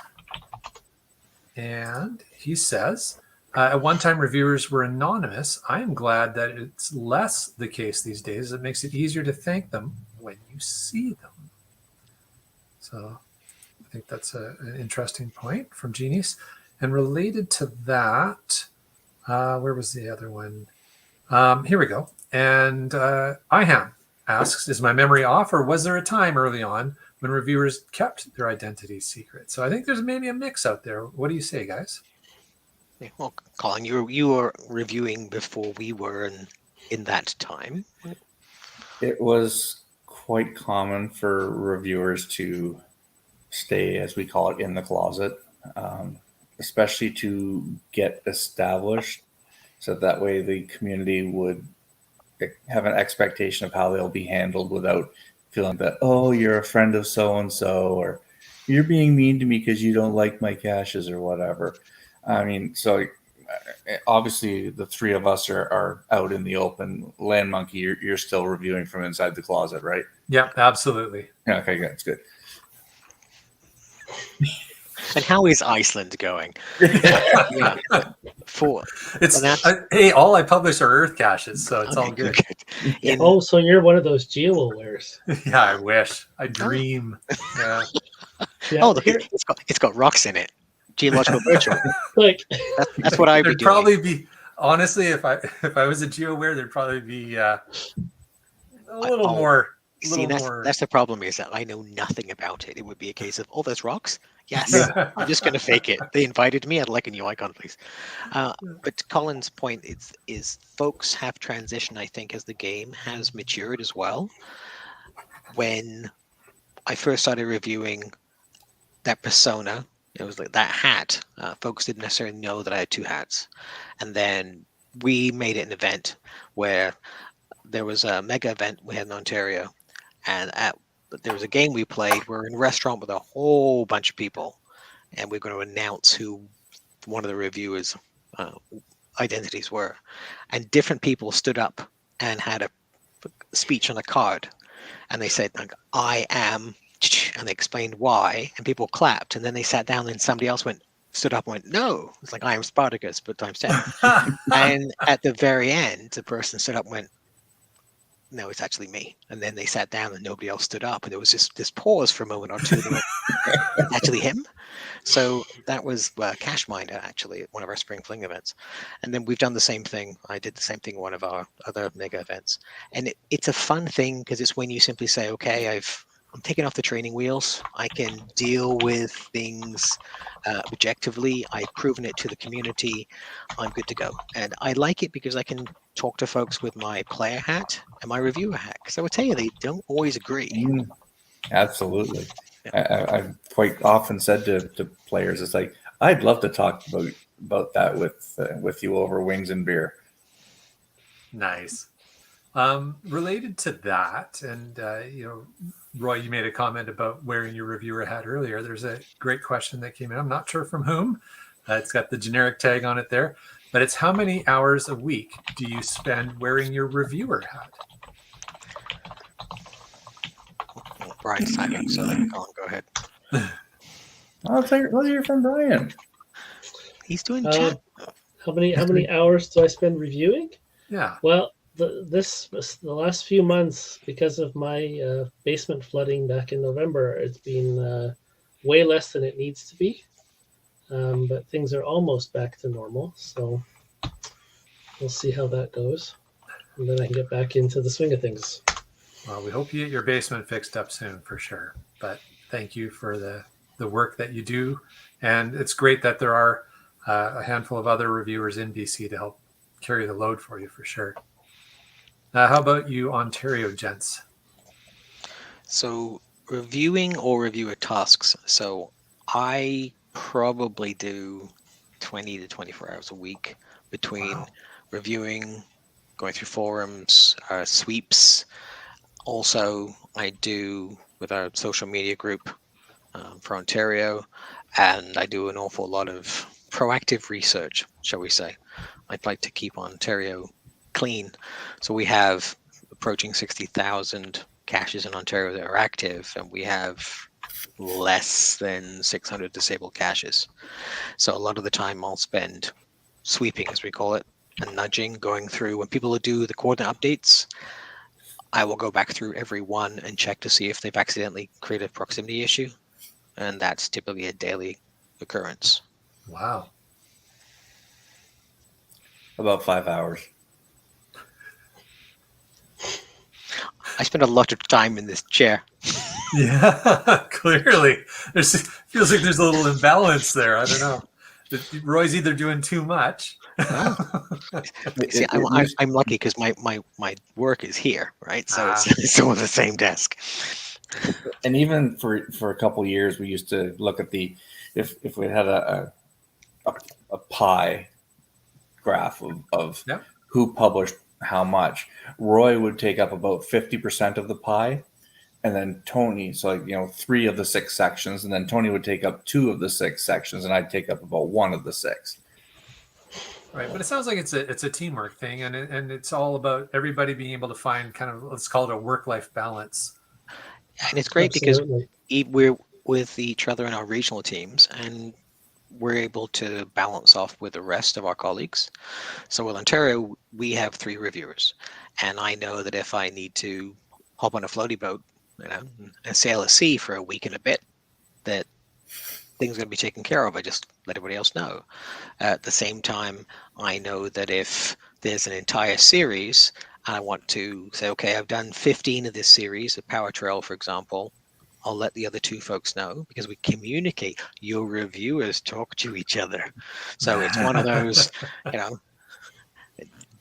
and he says, at one time, reviewers were anonymous. I am glad that it's less the case these days. It makes it easier to thank them when you see them. So I think that's an interesting point from Genies. And related to that, where was the other one? Here we go. And Iham asks, is my memory off, or was there a time early on when reviewers kept their identities secret? So I think there's maybe a mix out there. What do you say, guys? Well, Colin, you were reviewing before we were in that time. It was quite common for reviewers to stay, as we call it, in the closet, especially to get established, so that way the community would have an expectation of how they'll be handled without feeling that, oh, you're a friend of so-and-so, or you're being mean to me because you don't like my caches or whatever. I mean, so obviously the three of us are out in the open. Land Monkey, you're still reviewing from inside the closet, right? Yeah, absolutely. Yeah, okay, good. That's good. And how is Iceland going? Yeah. It's that's hey, all I publish are Earth caches, so it's all okay, good. In, Oh, so you're one of those GeoWares. Yeah, I wish. I dream. Yeah. Yeah, oh, look, here, it's got rocks in it. Geological virtual. like, That's what I'd be There'd doing. probably be, honestly, if I was a GeoWare, there'd probably be a little Oh, more. See, that's the problem is that I know nothing about it. It would be a case of, oh, there's rocks. Yes, I'm just going to fake it. They invited me. I'd like a new icon, please. But Colin's point is folks have transitioned, I think, as the game has matured as well. When I first started reviewing that persona, it was like that hat. Folks didn't necessarily know that I had two hats. And then we made it an event where there was a mega event we had in Ontario. And there was a game we played. We're in a restaurant with a whole bunch of people, and we're going to announce who one of the reviewers' identities were. And different people stood up and had a speech on a card, and they said, like, "I am," and they explained why, and people clapped. And then they sat down, and somebody else stood up and went, "No." It's like, "I am Spartacus, but times 10." And at the very end, the person stood up and went, "No, it's actually me." And then they sat down and nobody else stood up. And there was just this pause for a moment or two. It's actually him. So that was Cash Minder, actually, at one of our Spring Fling events. And then we've done the same thing. I did the same thing at one of our other mega events. And it's a fun thing because it's when you simply say, okay, I'm taking off the training wheels. I can deal with things objectively. I've proven it to the community. I'm good to go. And I like it because I can talk to folks with my player hat and my reviewer hat. Because I would tell you, they don't always agree. Absolutely. I've quite often said to players, it's like, I'd love to talk about that with you over wings and beer. Nice. Related to that, and Roy, you made a comment about wearing your reviewer hat earlier. There's a great question that came in. I'm not sure from whom. It's got the generic tag on it there, but it's how many hours a week do you spend wearing your reviewer hat? Well, Brian's typing, so let Colin go ahead. Let's hear from Brian. He's doing chat. How many hours do I spend reviewing? Yeah. Well, the last few months, because of my basement flooding back in November, it's been way less than it needs to be. But things are almost back to normal, so we'll see how that goes, and then I can get back into the swing of things. Well, we hope you get your basement fixed up soon for sure. But thank you for the work that you do, and it's great that there are a handful of other reviewers in BC to help carry the load for you for sure. How about you, Ontario gents? So reviewing or reviewer tasks. So I probably do 20 to 24 hours a week between reviewing, going through forums, sweeps. Also, I do with our social media group for Ontario, and I do an awful lot of proactive research, shall we say. I'd like to keep Ontario clean. So we have approaching 60,000 caches in Ontario that are active, and we have less than 600 disabled caches. So a lot of the time I'll spend sweeping, as we call it, and nudging, going through. When people do the coordinate updates, I will go back through every one and check to see if they've accidentally created a proximity issue. And that's typically a daily occurrence. Wow. About 5 hours. I spend a lot of time in this chair. Yeah, clearly. Feels like there's a little imbalance there. I don't know. Roy's either doing too much. See, I'm lucky because my work is here, right? So it's on the same desk. And even for a couple of years, we used to look at if we had a pie graph of who published how much. Roy would take up about 50% of the pie, and then Tony. So like, 3 of the 6 sections, and then Tony would take up 2 of the 6 sections, and I'd take up about 1 of the 6. Right, but it sounds like it's a teamwork thing, and it's all about everybody being able to find kind of, let's call it, a work-life balance. And it's great Absolutely. because we're with each other in our regional teams, and we're able to balance off with the rest of our colleagues. So with Ontario, we have 3 reviewers, and I know that if I need to hop on a floaty boat, and sail a sea for a week and a bit, that things are going to be taken care of. I just let everybody else know. At the same time, I know that if there's an entire series and I want to say, okay, I've done 15 of this series, a power trail, for example, I'll let the other 2 folks know, because we communicate. Your reviewers talk to each other. So it's one of those,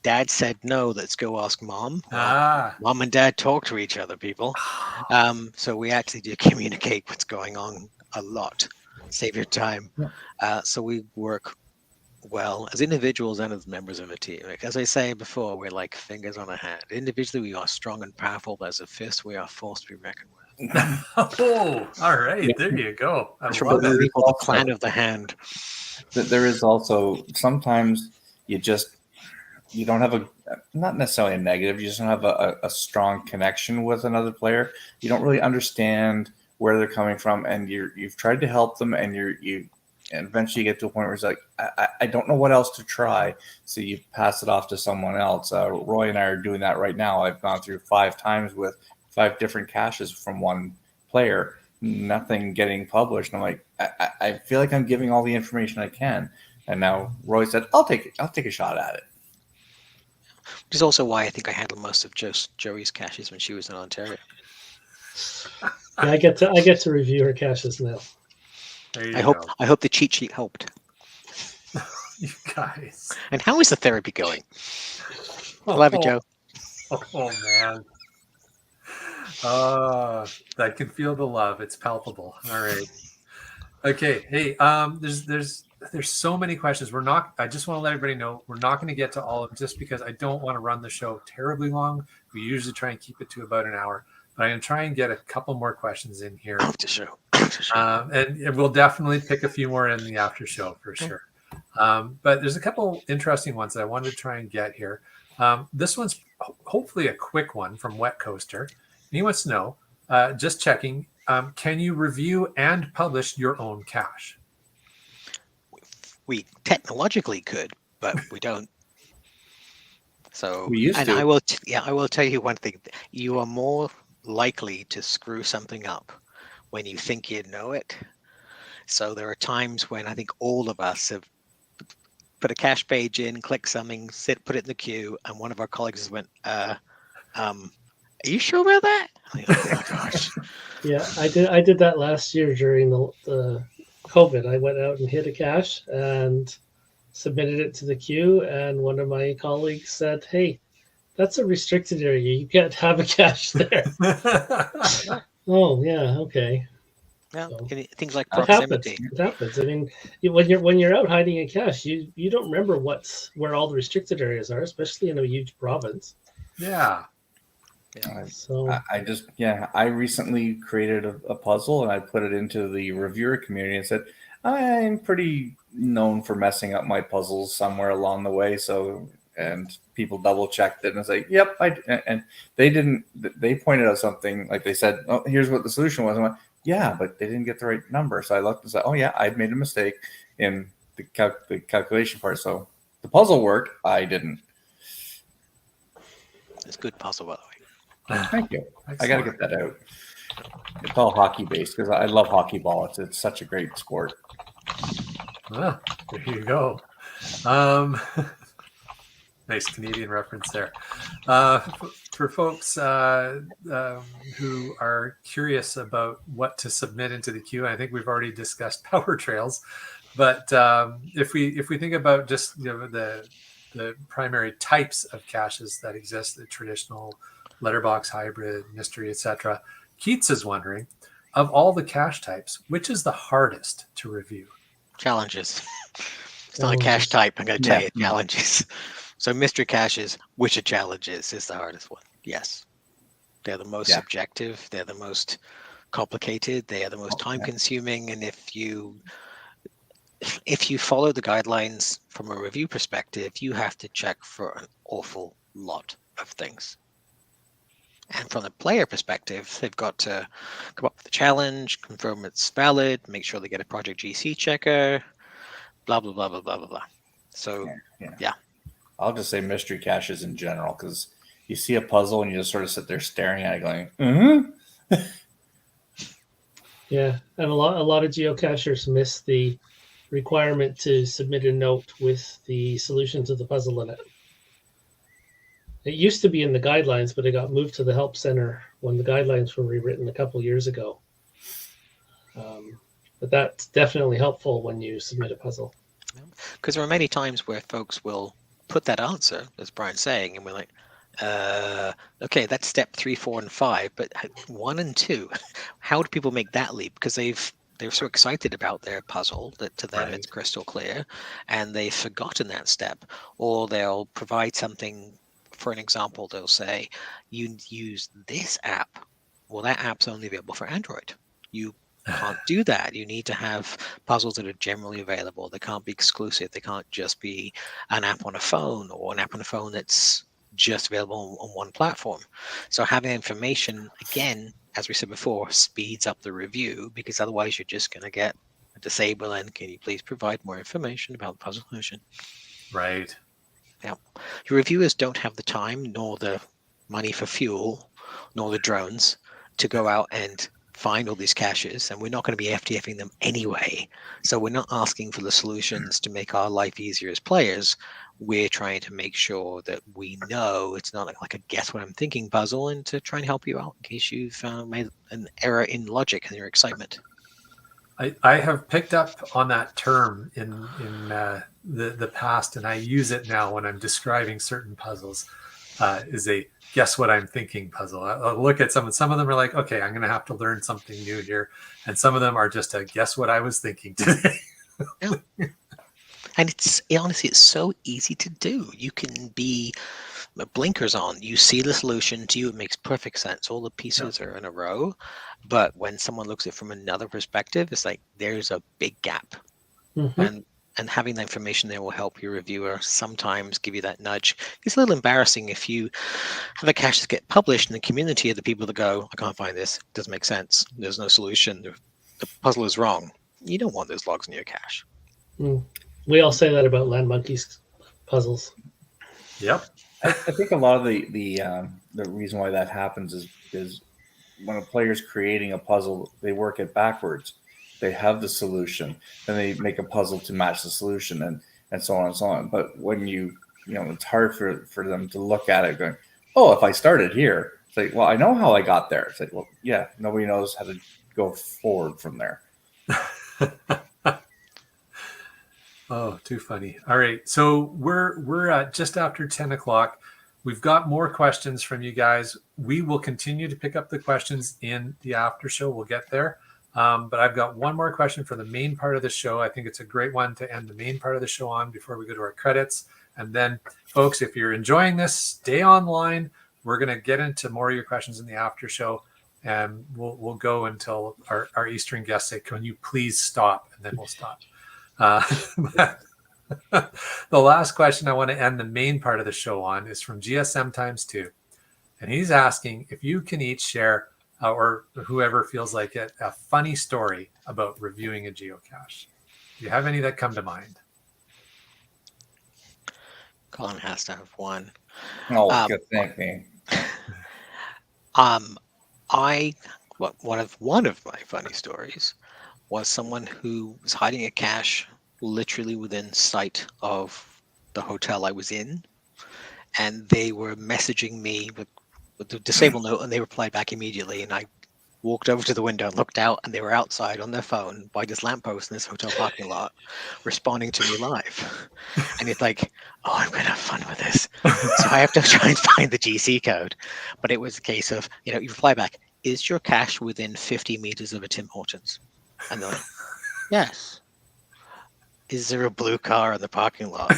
Dad said no, let's go ask Mom. Well, Mom and Dad talk to each other, people. So we actually do communicate what's going on a lot. Save your time. So we work well as individuals and as members of a team. Like, as I say before, we're like fingers on a hand. Individually, we are strong and powerful, but as a fist, we are forced to be reckoned with. Oh, all right. There you go. I From love what it. we call the clan of the hand. There is also sometimes you don't have not necessarily a negative, you just don't have a strong connection with another player. You don't really understand where they're coming from, and you've tried to help them, and and eventually you get to a point where it's like, I don't know what else to try, so you pass it off to someone else. Roy and I are doing that right now. I've gone through 5 times with 5 different caches from one player, nothing getting published. And I'm like, I feel like I'm giving all the information I can, and now Roy said, I'll take a shot at it. Which is also why I think I handled most of Joey's caches when she was in Ontario. Yeah, I get to review her caches now. There you I go. hope the cheat sheet helped. You guys. And how is the therapy going? Love you, Joe. Oh man. I can feel the love. It's palpable. All right. Okay. Hey, there's so many questions. I just want to let everybody know we're not going to get to all of them, just because I don't want to run the show terribly long. We usually try and keep it to about an hour, but I'm going to try and get a couple more questions in here. After show. And we'll definitely pick a few more in the after show for sure. But there's a couple interesting ones that I wanted to try and get here. This one's hopefully a quick one from Wet Coaster. He wants to know, just checking, can you review and publish your own cache? We technologically could, but we don't. So, We used to. I will tell you one thing. You are more likely to screw something up when you think you know it. So there are times when I think all of us have put a cache page in, click something, put it in the queue, and one of our colleagues went, are you sure about that? Like, oh my gosh. Yeah, I did that last year during the COVID. I went out and hit a cache and submitted it to the queue, and one of my colleagues said, "Hey, that's a restricted area. You can't have a cache there." Oh yeah, okay. Yeah, So, things like it happens. proximity. It happens. I mean, when you're out hiding a cache, you don't remember where all the restricted areas are, especially in a huge province. Yeah. So I recently created a puzzle, and I put it into the reviewer community and said, I'm pretty known for messing up my puzzles somewhere along the way. So, and people double checked it and it's like, yep, and they pointed out something, like they said, oh, here's what the solution was. I went, yeah, but they didn't get the right number. So I looked and said, oh yeah, I'd made a mistake in the calculation part. So the puzzle worked. I didn't. It's a good puzzle, by the way. Thank you. Excellent. I got to get that out. It's all hockey based because I love hockey ball. It's such a great sport. Ah, there you go. Nice Canadian reference there. For folks who are curious about what to submit into the queue, I think we've already discussed power trails, but if we think about just the primary types of caches that exist, the traditional letterbox, hybrid, mystery, etc., Keats is wondering, of all the cache types, which is the hardest to review? Challenges. It's not a cache type. I'm going to tell you, challenges. So mystery caches, which are challenges, is the hardest one. Yes. They're the most Yeah. subjective. They're the most complicated. They are the most time consuming. And if you follow the guidelines from a review perspective, you have to check for an awful lot of things. And from the player perspective, they've got to come up with a challenge, confirm it's valid, make sure they get a project GC checker, blah, blah, blah, blah, blah, blah, blah. So, yeah. I'll just say mystery caches in general, because you see a puzzle and you just sort of sit there staring at it going, Yeah, and a lot of geocachers miss the requirement to submit a note with the solution to the puzzle in it. It used to be in the guidelines, but it got moved to the help center when the guidelines were rewritten a couple years ago. But that's definitely helpful when you submit a puzzle. Because there are many times where folks will put that answer, as Brian's saying, and we're like, okay, that's step 3, 4, and 5, but 1 and 2, how do people make that leap? Because they're so excited about their puzzle that to them it's crystal clear, and they've forgotten that step. Or they'll provide something. For an example, they'll say, you use this app. Well, that app's only available for Android. You can't do that. You need to have puzzles that are generally available. They can't be exclusive. They can't just be an app on a phone, or an app on a phone that's just available on one platform. So having information, again, as we said before, speeds up the review, because otherwise you're just going to get a disable and can you please provide more information about the puzzle solution? Right. Yeah. Your reviewers don't have the time, nor the money for fuel, nor the drones to go out and find all these caches, and we're not going to be FTFing them anyway. So we're not asking for the solutions to make our life easier as players. We're trying to make sure that we know it's not like a guess what I'm thinking puzzle, and to try and help you out in case you've made an error in logic and your excitement. I have picked up on that term in the past, and I use it now when I'm describing certain puzzles. Is a guess what I'm thinking puzzle. I'll look at some of them are like, okay, I'm going to have to learn something new here, and some of them are just a guess what I was thinking today. Yeah. And honestly, it's so easy to do. You can be blinkers on. You see the solution to you. It makes perfect sense. All the pieces are in a row. But when someone looks at it from another perspective, it's like there's a big gap. Mm-hmm. And having the information there will help your reviewer sometimes give you that nudge. It's a little embarrassing if you have a cache that get published in the community of the people that go, I can't find this. It doesn't make sense. There's no solution. The puzzle is wrong. You don't want those logs in your cache. We all say that about Land Monkeys puzzles. Yep. I think a lot of the reason why that happens is when a player's creating a puzzle, they work it backwards. They have the solution, then they make a puzzle to match the solution, and so on and so on. But when it's hard for them to look at it going, oh, if I started here, it's like, well, I know how I got there. It's like, well, yeah, nobody knows how to go forward from there. Oh, too funny. All right. So we're at just after 10 o'clock. We've got more questions from you guys. We will continue to pick up the questions in the after show. We'll get there. But I've got one more question for the main part of the show. I think it's a great one to end the main part of the show on before we go to our credits. And then, folks, if you're enjoying this, stay online. We're going to get into more of your questions in the after show. And we'll go until our Eastern guests say, can you please stop? And then we'll stop. The last question I want to end the main part of the show on is from GSM times 2. And he's asking if you can each share, or whoever feels like it, a funny story about reviewing a geocache. Do you have any that come to mind? Colin has to have one. Oh, good, thank me. One of my funny stories was someone who was hiding a cache literally within sight of the hotel I was in, and they were messaging me with the disable note, and they replied back immediately, and I walked over to the window and looked out, and they were outside on their phone by this lamppost in this hotel parking lot responding to me live. And it's like, oh, I'm gonna have fun with this. So I have to try and find the GC code. But it was a case of, you reply back, is your cache within 50 meters of a Tim Hortons? And they're like, yes. Is there a blue car in the parking lot?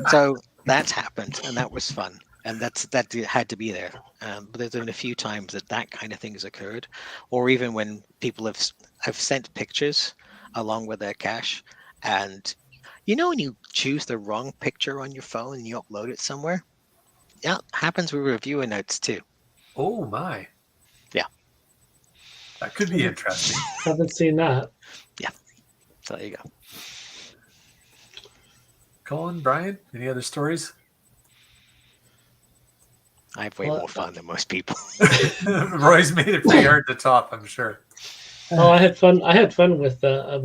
So that's happened, and that was fun. and that had to be there. But there's been a few times that kind of thing has occurred, or even when people have sent pictures along with their cache, and when you choose the wrong picture on your phone and you upload it somewhere, yeah, happens with reviewer notes too. Oh my. Yeah. That could be interesting. Haven't seen that. So there you go. Colin, Brian, any other stories? I have way more fun than most people. Roy's made it pretty hard to top, I'm sure. Oh, I had fun. I had fun with a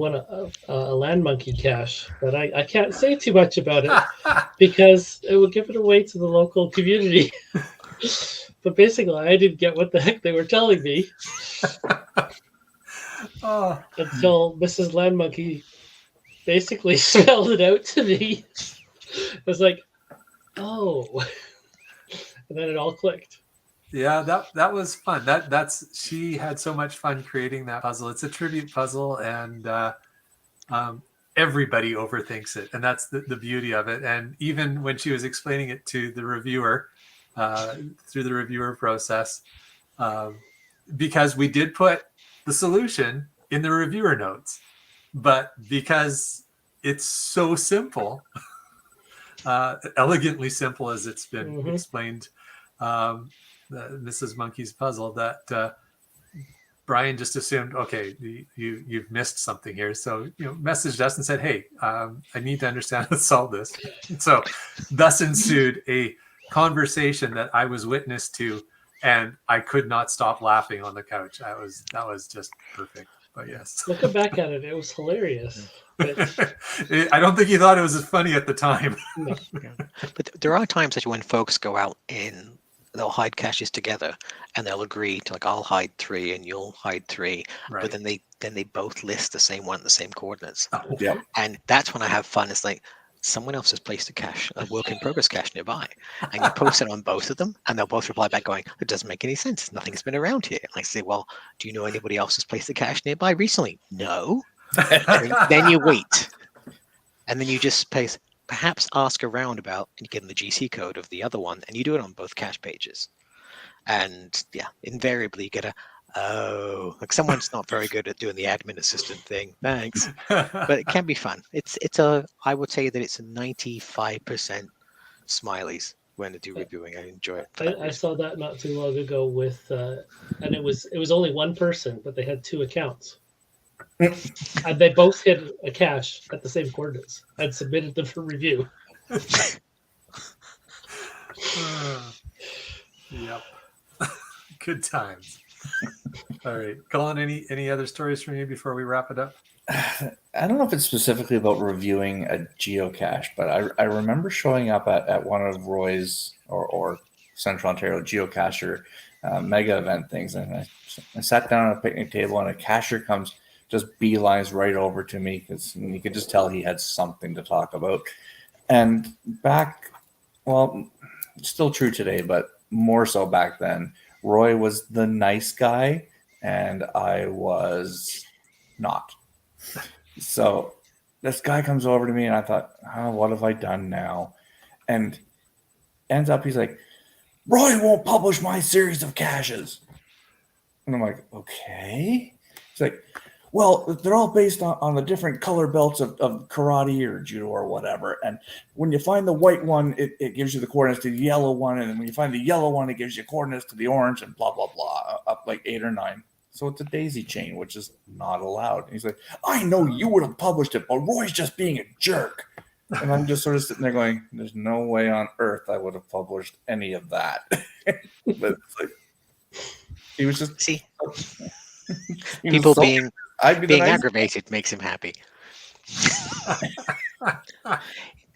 land monkey cache, but I can't say too much about it because it would give it away to the local community. But basically, I didn't get what the heck they were telling me Oh, until Mrs. Land Monkey basically spelled it out to me. I was like, "Oh," and then it all clicked. yeah, that was fun. She had so much fun creating that puzzle. It's a tribute puzzle, and everybody overthinks it, and that's the beauty of it. And even when she was explaining it to the reviewer through the reviewer process, because we did put the solution in the reviewer notes, but because it's so simple, elegantly simple as it's been explained, Mrs. Monkey's puzzle, that Brian just assumed, okay, you've missed something here. So, messaged us and said, hey, I need to understand how to solve this. And so thus ensued a conversation that I was witness to, and I could not stop laughing on the couch. That was just perfect. But yes. Looking back at it, it was hilarious. But I don't think he thought it was as funny at the time. no. But there are times that when folks go out and they'll hide caches together, and they'll agree to, like, I'll hide 3 and you'll hide 3, Right. but then they both list the same one, the same coordinates. Oh, Yeah. And that's when I have fun. It's like someone else has placed a work in progress cache nearby, and you post it on both of them, and they'll both reply back going, it doesn't make any sense. Nothing's been around here. And I say, well, do you know anybody else has placed a cache nearby recently? No. Then you wait, and then you just perhaps ask around about, and you get in the GC code of the other one, and you do it on both cache pages. And yeah, invariably you get like someone's not very good at doing the admin assistant thing. Thanks. But it can be fun. I would say that it's a 95% smileys when I do reviewing. I enjoy it. I saw that not too long ago with, and it was only one person, but they had 2 accounts. And they both hit a cache at the same coordinates and submitted them for review. Yep. Good times. All right, Colin, any other stories from you before we wrap it up? I don't know if it's specifically about reviewing a geocache, but I remember showing up at one of Roy's or Central Ontario geocacher mega event things, and I sat down at a picnic table, and a cacher comes, just beelines right over to me, because you could just tell he had something to talk about. And still true today, but more so back then, Roy was the nice guy, and I was not. So this guy comes over to me, and I thought, what have I done now? And ends up, he's like, Roy won't publish my series of caches. And I'm like, okay. He's like, well, they're all based on the different color belts of karate or judo or whatever. And when you find the white one, it gives you the coordinates to the yellow one. And then when you find the yellow one, it gives you coordinates to the orange, and blah, blah, blah, up like 8 or 9. So it's a daisy chain, which is not allowed. And he's like, I know you would have published it, but Roy's just being a jerk. And I'm just sort of sitting there going, there's no way on earth I would have published any of that. But it's like, he was just... See, people being aggravated makes him happy.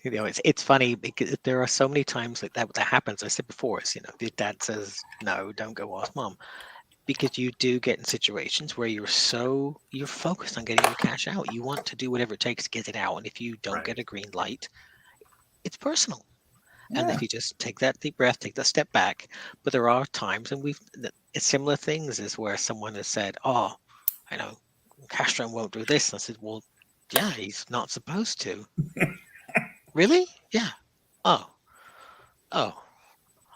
It's funny because there are so many times like that happens. I said before, your dad says, no, don't go ask mom. Because you do get in situations where you're focused on getting your cache out. You want to do whatever it takes to get it out. And if you don't get a green light, it's personal. Yeah. And if you just take that deep breath, take that step back. But there are times, and similar things is where someone has said, oh, I know Castron won't do this. And I said, well, yeah, he's not supposed to. Really? Yeah. Oh.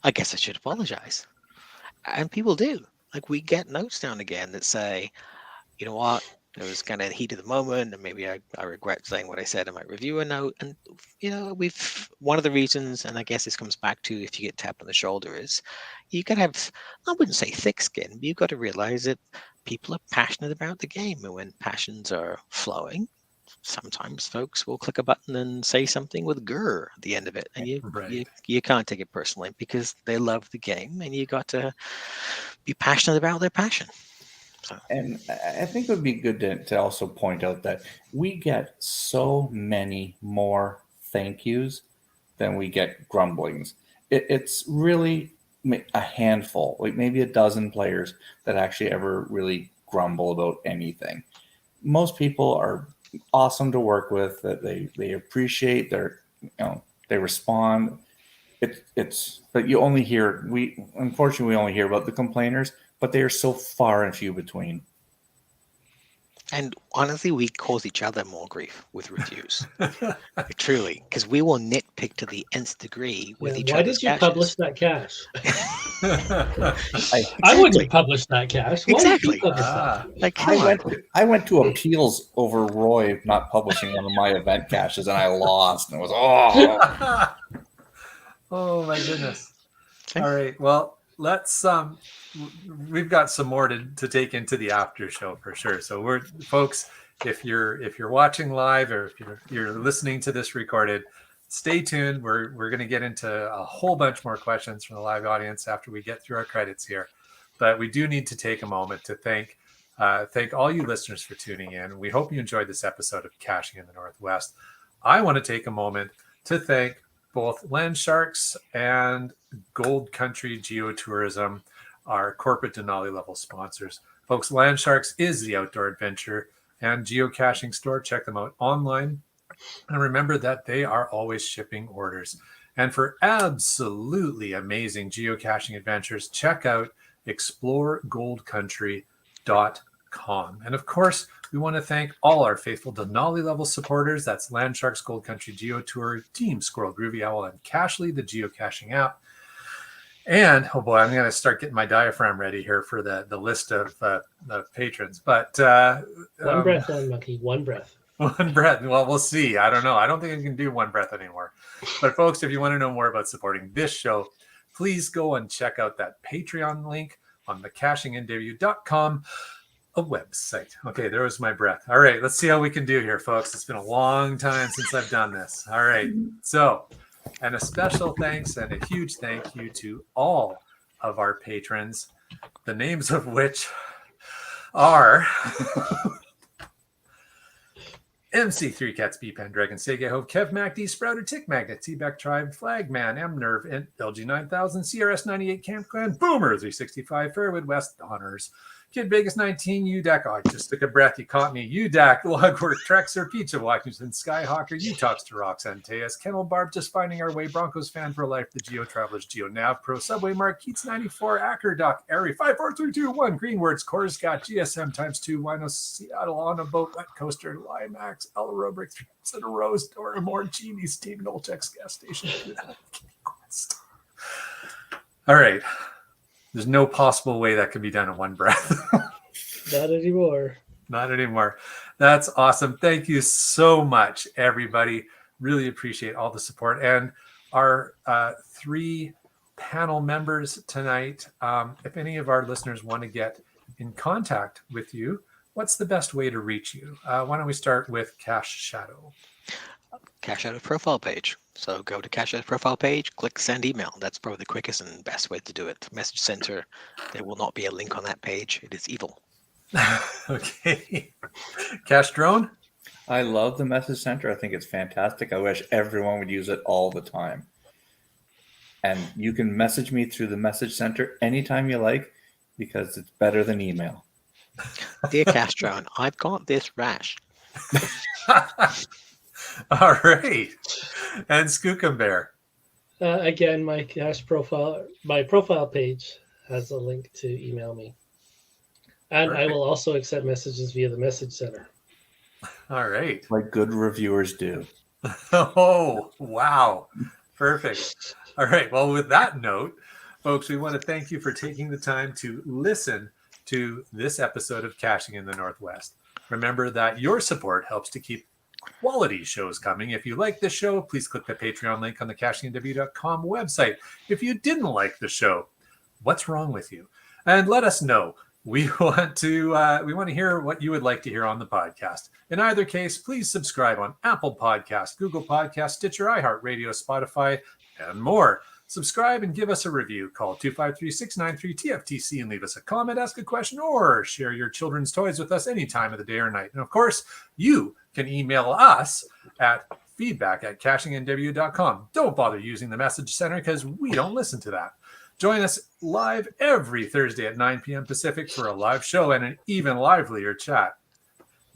I guess I should apologize. And people do. Like, we get notes now and again that say, you know what, it was kind of heat of the moment, and maybe I regret saying what I said in my reviewer note. And, one of the reasons, and I guess this comes back to if you get tapped on the shoulder, is you got to have, I wouldn't say thick skin, but you've got to realize that people are passionate about the game. And when passions are flowing, sometimes folks will click a button and say something with grr at the end of it, and you can't take it personally because they love the game, and you got to be passionate about their passion. So. And I think it would be good to also point out that we get so many more thank yous than we get grumblings. It's really a handful, like maybe a dozen players that actually ever really grumble about anything. Most people are awesome to work with, that they appreciate they respond. But you only hear, unfortunately we only hear about the complainers, but they are so far and few between. And honestly, we cause each other more grief with reviews. Truly, because we will nitpick to the nth degree with each Why other's did you caches. publish that cache? Exactly. I wouldn't publish that cache. Why Exactly. Did you publish that? Like, come on. I went to appeals over Roy not publishing one of my event caches, and I lost. And it was oh my goodness. All right. Well, let's we've got some more to take into the after show for sure. So we're folks, if you're watching live or if you're listening to this recorded, stay tuned. We're going to get into a whole bunch more questions from the live audience after we get through our credits here. But we do need to take a moment to thank all you listeners for tuning in. We hope you enjoyed this episode of Caching in the Northwest. I want to take a moment to thank both Land Sharks and Gold Country Geotourism, our corporate Denali level sponsors. Folks, Land Sharks is the outdoor adventure and geocaching store. Check them out online. And remember that they are always shipping orders. And for absolutely amazing geocaching adventures, check out exploregoldcountry.com. And of course, we want to thank all our faithful Denali level supporters. That's Land Sharks, Gold Country Geotour, Team Squirrel, Groovy Owl, and Cachly, the geocaching app. And oh boy, I'm going to start getting my diaphragm ready here for the list of patrons. But one breath on, Monkey. One breath. One breath. Well, we'll see. I don't know. I don't think I can do one breath anymore. But folks, if you want to know more about supporting this show, please go and check out that Patreon link on the cachinginw.com. A website. Okay, there was my breath. All right, let's see how we can do here, folks. It's been a long time since I've done this. All right, so, and a special thanks and a huge thank you to all of our patrons, the names of which are MC3 Cats, B Pen, Dragon, Sega Hove, Kev Mac, D Sprouter, Tick Magnet, T-Back Tribe, Flagman, M Nerve, LG9000, CRS98, Camp Clan, Boomer, 365, Fairwood West, Honors, Kid Vegas 19, UDAC, oh, I just took a breath, you caught me, UDAC, Logwork, Trexer, Pizza, Washington, Skyhawker, Talks to Rocks, Antaeus, Kennel Barb, Just Finding Our Way, Broncos Fan for Life, The Geo Travelers, Geo Nav Pro, Subway Mark, Keats 94, Acker Doc, Airy, 54321, Greenwords, Corscott, GSM times 2, Wino, Seattle, On a Boat, Wet Coaster, Limax, El Robrick, 3 months in a row, Doramore, Genie, Steve, Nolchek's Gas Station, Quest. All right. There's no possible way that can be done in one breath. Not anymore. Not anymore. That's awesome. Thank you so much, everybody. Really appreciate all the support. And our 3 panel members tonight, if any of our listeners want to get in contact with you, what's the best way to reach you? Why don't we start with Cache Shadow? Cache Shadow profile page. So go to Cache Shadow profile page, click send email. That's probably the quickest and best way to do it. Message center, there will not be a link on that page. It is evil. Okay. Cache Drone? I love the message center. I think it's fantastic. I wish everyone would use it all the time. And you can message me through the message center anytime you like, because it's better than email. Dear Cache Drone, I've got this rash. All right. And Skookum Bear. Again, my profile page has a link to email me. And Perfect. I will also accept messages via the message center. All right. Like good reviewers do. Oh, wow. Perfect. All right. Well, with that note, Folks, we want to thank you for taking the time to listen to this episode of Caching in the Northwest. Remember that your support helps to keep quality shows coming. If you like this show, please click the Patreon link on the cachingandw.com website. If you didn't like the show, what's wrong with you? And let us know. We want to hear what you would like to hear on the podcast. In either case, please subscribe on Apple Podcasts, Google Podcasts, Stitcher, iHeartRadio, Spotify, and more. Subscribe and give us a review. Call 253-693-TFTC and leave us a comment, ask a question, or share your children's toys with us any time of the day or night. And of course, you can email us at feedback@cachingandw.com. Don't bother using the message center because we don't listen to that. Join us live every Thursday at 9 p.m. Pacific for a live show and an even livelier chat.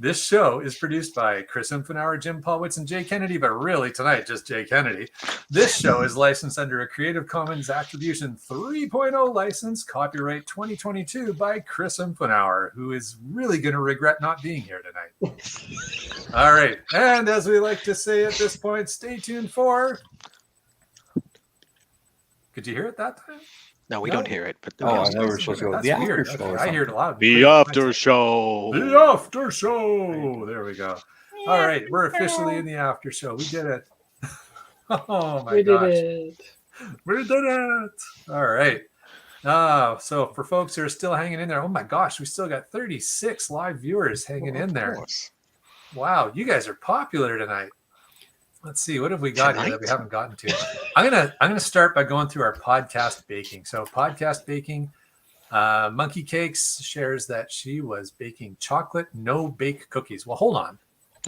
This show is produced by Chris Umfenauer, Jim Paulwitz, and Jay Kennedy, but really tonight, just Jay Kennedy. This show is licensed under a Creative Commons Attribution 3.0 license, copyright 2022 by Chris Umfenauer, who is really going to regret not being here tonight. All right. And as we like to say at this point, stay tuned for... Could you hear it that time? No, we don't hear it. But I know we're supposed to go. That's The after weird. show. Okay, Or I hear it a lot. the after show. The after show. There we go. All right, we're officially in the after show. We did it. Oh my gosh. We did it. All right. So for folks who are still hanging in there, oh my gosh, we still got 36 live viewers hanging in there. Course. Wow, you guys are popular tonight. Let's see, what have we got here that we haven't gotten to? I'm gonna start by going through our podcast baking. So podcast baking, Monkey Cakes shares that she was baking chocolate no bake cookies. Well, hold on.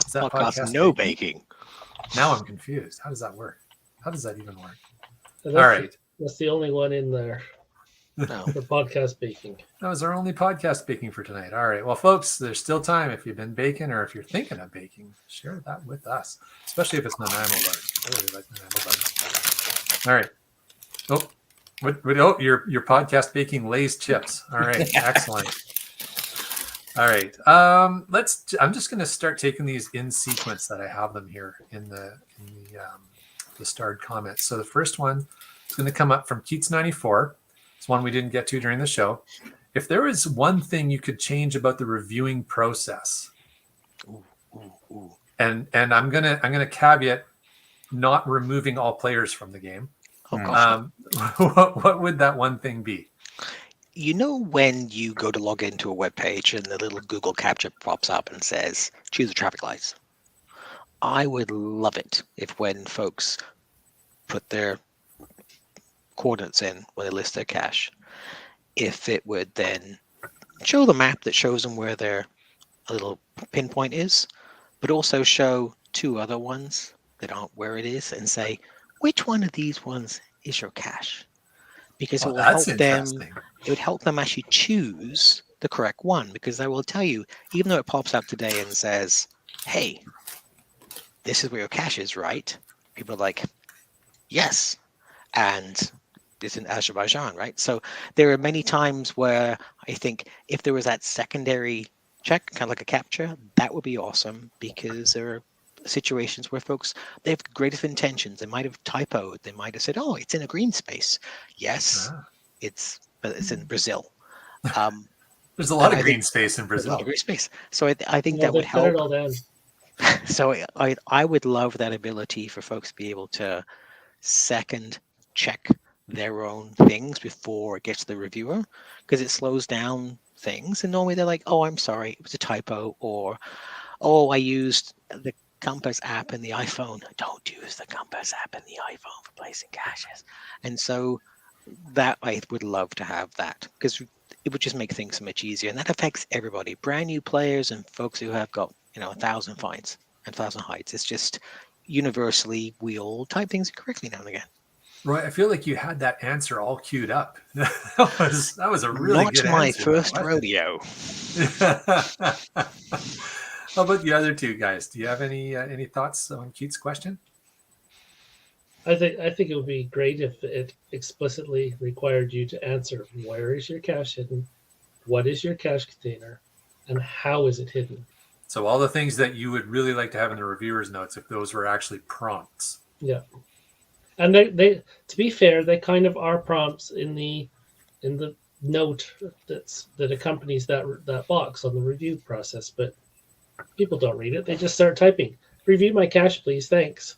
Is that podcast no baking? Now I'm confused. How does that work? How does that even work? All right. That's the only one in there No. for podcast baking. That was our only podcast baking for tonight. All right. Well, folks, there's still time. If you've been baking or if you're thinking of baking, share that with us, especially if it's Nanaimo buns. I really like Nanaimo buns. All right. Oh, your podcast baking Lay's chips. All right. Excellent. All right. I'm just going to start taking these in sequence that I have them here in the starred comments. So the first one is going to come up from Keats94. It's one we didn't get to during the show. If there is one thing you could change about the reviewing process, and I'm gonna caveat not removing all players from the game. What would that one thing be? You know when you go to log into a web page and the little Google capture pops up and says, choose the traffic lights. I would love it if when folks put their coordinates in when they list their cache, if it would then show the map that shows them where their little pinpoint is, but also show two other ones that aren't where it is and say, which one of these ones is your cache? Because it will help them. It would help them actually choose the correct one, because I will tell you, even though it pops up today and says, hey, this is where your cache is, right? People are like, yes. And it's in Azerbaijan, right? So there are many times where I think if there was that secondary check, kind of like a capture, that would be awesome, because there are situations where folks, they have greatest intentions. They might have typoed. They might have said, oh, it's in a green space. Yes, but it's in Brazil. There's a lot of green space in Brazil. A lot of green space. So I think that would help. It all down. So I would love that ability for folks to be able to second check their own things before it gets to the reviewer, because it slows down things. And normally they're like, oh, I'm sorry, it was a typo, or oh, I used the Compass app in the iPhone. Don't use the Compass app in the iPhone for placing caches. And so that I would love to have that, because it would just make things so much easier. And that affects everybody, brand new players and folks who have got 1,000 finds and 1,000 hides. It's just universally we all type things correctly now and again. Roy, I feel like you had that answer all queued up. that was a really good answer. Not my first rodeo. How about the other two guys? Do you have any thoughts on Keith's question? I think it would be great if it explicitly required you to answer where is your cache hidden, what is your cache container, and how is it hidden. So all the things that you would really like to have in the reviewer's notes, if those were actually prompts. Yeah. And they to be fair, they kind of are prompts in the note that accompanies that box on the review process, but people don't read it. They just start typing, "Review my cache, please, thanks."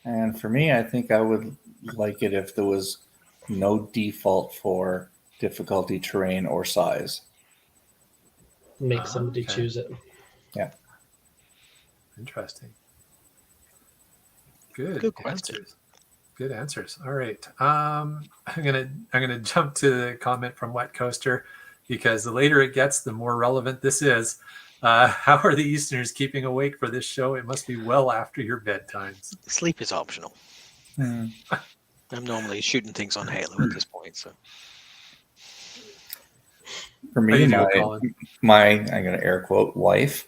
And for me, I think I would like it if there was no default for difficulty, terrain, or size. Make somebody Okay. choose it. Yeah. Interesting. Good question. answers. Good answers. All right. I'm gonna jump to the comment from Wet Coaster because the later it gets, the more relevant this is. How are the Easterners keeping awake for this show? It must be well after your bedtimes. Sleep is optional. Hmm. I'm normally shooting things on Halo at this point, so For How me, you doing, Colin? my I'm going to air quote wife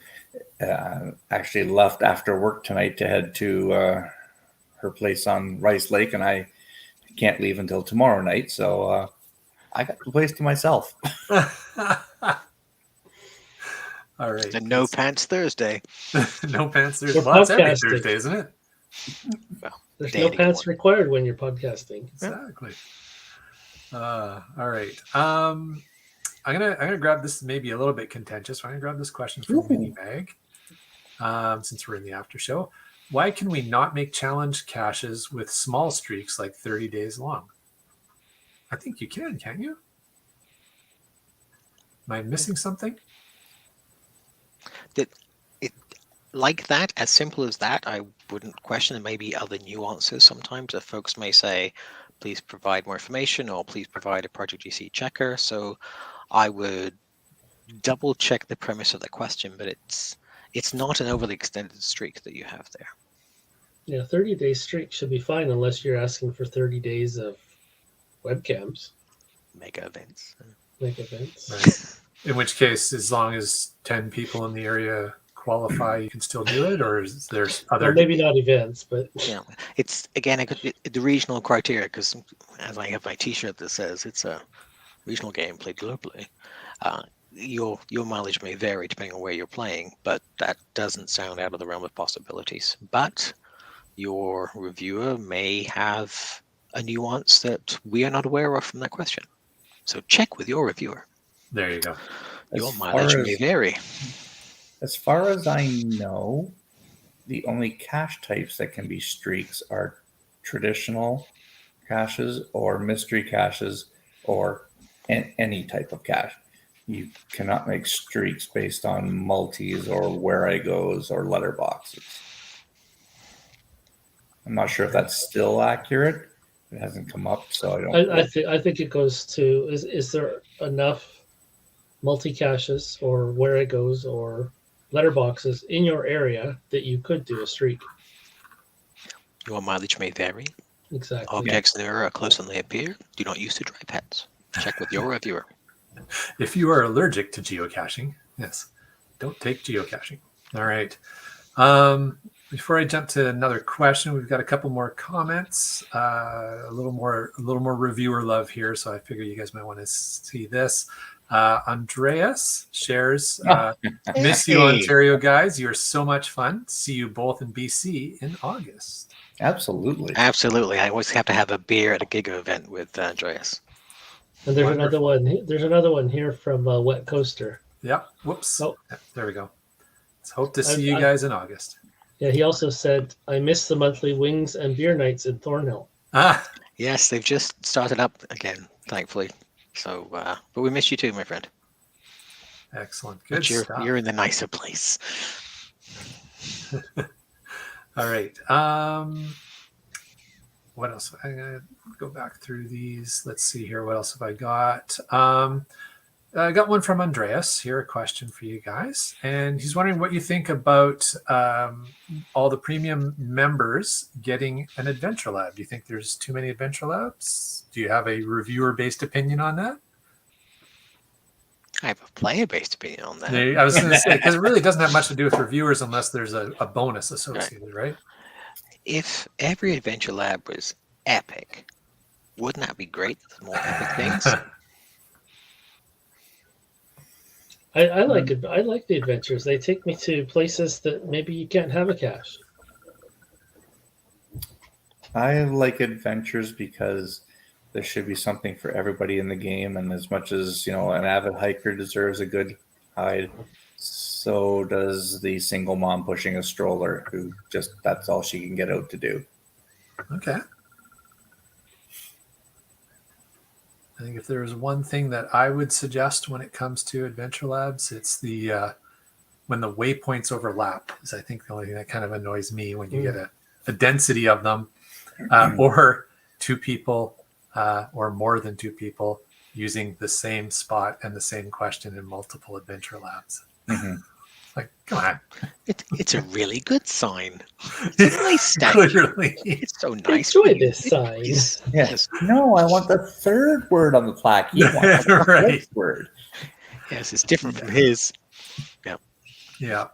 actually left after work tonight to head to her place on Rice Lake, and I can't leave until tomorrow night, so I got the place to myself. All right. the No Pants Thursday. No pants Thursday. We're Well, it's every podcasting. Thursday, isn't it? Well, There's Danny, no good pants one. required when you're podcasting. Exactly. All right. I'm gonna grab this. Maybe a little bit contentious. I'm gonna grab this question from Mini Mag. Since we're in the after show, why can we not make challenge caches with small streaks like 30 days long? I think you can, can't you? Am I missing something? Like that, as simple as that, I wouldn't question. There may be other nuances sometimes that folks may say, please provide more information or please provide a Project GC checker. So I would double check the premise of the question, but it's not an overly extended streak that you have there. Yeah, 30-day streak should be fine unless you're asking for 30 days of webcams, Mega events. like events. Right. In which case, as long as 10 people in the area qualify, you can still do it, or is there's other? Well, maybe not events, but Yeah, it's again the regional criteria, because as I have my T-shirt that says it's a regional game played globally. Your mileage may vary depending on where you're playing, but that doesn't sound out of the realm of possibilities. But your reviewer may have a nuance that we are not aware of from that question. So check with your reviewer. There you go. Your mileage may vary. As far as I know, the only cache types that can be streaks are traditional caches or mystery caches or any type of cache. You cannot make streaks based on multis or where I goes or letterboxes. I'm not sure if that's still accurate. It hasn't come up, so I don't. I think it goes to is there enough multi caches or where it goes or letterboxes in your area that you could do a streak. Your mileage may vary. Exactly. Objects in the area are closer than they appear. Do not use to dry pets. Check with your reviewer. If you are allergic to geocaching, yes, don't take geocaching. All right. Before I jump to another question, we've got a couple more comments, a little more reviewer love here. So I figure you guys might want to see this. Andreas shares, miss you, Ontario guys. You're so much fun. See you both in BC in August. Absolutely. Absolutely. I always have to have a beer at a Giga event with Andreas. And there's Wonderful. another one. There's another one here from Wet Coaster. Yep. Whoops. Oh. Yeah, there we go. Let's hope to see you guys in August. Yeah, he also said, I miss the monthly wings and beer nights in Thornhill. Ah, Yes, they've just started up again, thankfully. So, but we miss you too, my friend. excellent. Good But stuff. you're in the nicer place. All right. What else? I'm gonna go back through these. Let's see here. What else have I got? I got one from Andreas here. A question for you guys, and he's wondering what you think about all the premium members getting an adventure lab. Do you think there's too many adventure labs? Do you have a reviewer-based opinion on that? I have a player-based opinion on that. I was going to say, because it really doesn't have much to do with reviewers unless there's a bonus associated, right? If every adventure lab was epic, wouldn't that be great? More epic things. I like it. I like the adventures. They take me to places that maybe you can't have a cache. I like adventures because there should be something for everybody in the game, and as much as an avid hiker deserves a good hide, so does the single mom pushing a stroller who that's all she can get out to do. Okay. I think if there was one thing that I would suggest when it comes to Adventure Labs, it's the when the waypoints overlap. Is I think the only thing that kind of annoys me when you get a density of them, or two people or more than two people using the same spot and the same question in multiple Adventure Labs. Mm-hmm. Like, come on. It's a really good sign. It's a nice statue. Clearly. It's so nice. Enjoy this sign. Yes. No, I want the third word on the plaque. You want the Right. first word. Yes, it's different from his. Yeah.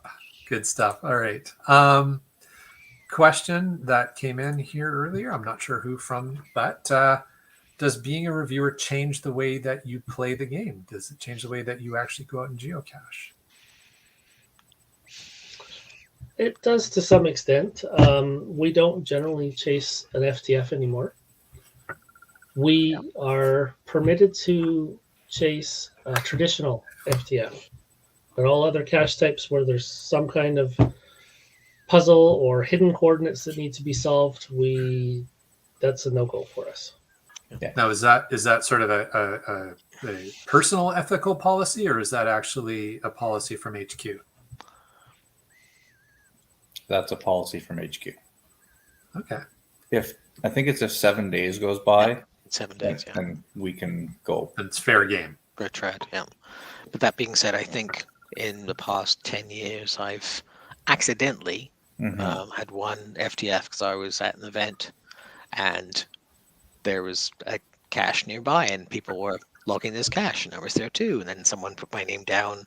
Good stuff. All right. Question that came in here earlier. I'm not sure who from, but does being a reviewer change the way that you play the game? Does it change the way that you actually go out and geocache? It does to some extent. We don't generally chase an FTF anymore. We are permitted to chase a traditional FTF, but all other cache types where there's some kind of puzzle or hidden coordinates that need to be solved, that's a no-go for us. Yeah. Now, is that sort of a personal ethical policy, or is that actually a policy from HQ? That's a policy from HQ. Okay. I think it's if 7 days goes by, 7 days, yeah. then we can go. It's fair game. Red tread, yeah. But that being said, I think in the past 10 years, I've accidentally had one FTF because I was at an event and there was a cache nearby and people were logging this cache and I was there too. And then someone put my name down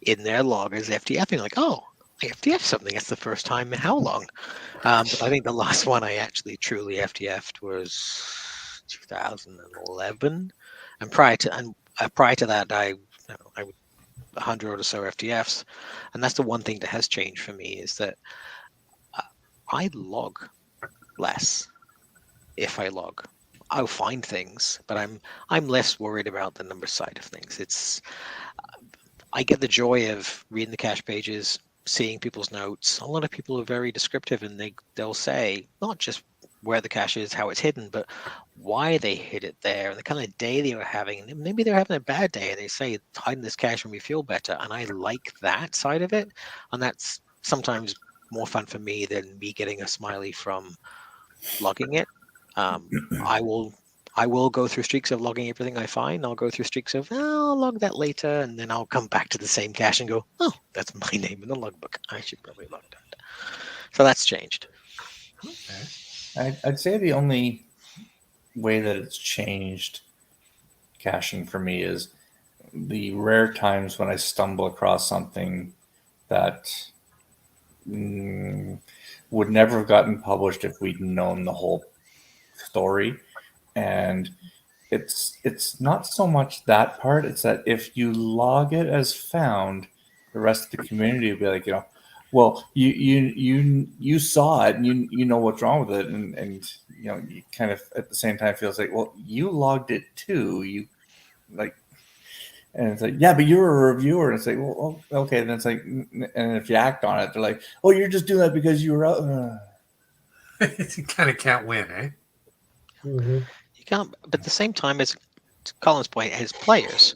in their log as FTF and like, oh, I FTF something. That's the first time in how long? But I think the last one I actually truly FTF'd was 2011. And prior to that, I 100 or so FTFs. And that's the one thing that has changed for me is that I log less if I log. I'll find things, but I'm less worried about the number side of things. I get the joy of reading the cache pages, seeing people's notes. A lot of people are very descriptive and they'll say not just where the cache is, how it's hidden, but why they hid it there and the kind of day they were having. And maybe they're having a bad day and they say hiding this cache when we feel better. And I like that side of it. And that's sometimes more fun for me than me getting a smiley from logging it. I will go through streaks of logging everything I find. I'll go through streaks of, I'll log that later, and then I'll come back to the same cache and go, oh, that's my name in the logbook. I should probably log that. So that's changed. Okay. I'd say the only way that it's changed caching for me is the rare times when I stumble across something that would never have gotten published if we'd known the whole story. And it's not so much that part, it's that if you log it as found, the rest of the community will be like, well, you saw it and you know what's wrong with it, and you kind of at the same time feels like, well, you logged it too, and it's like, yeah, but you're a reviewer, and it's like, well, okay, and it's like, and if you act on it, they're like, oh, you're just doing that because you were out. You kind of can't win, eh? Mm-hmm. You can't, but at the same time, as to Colin's point, as players,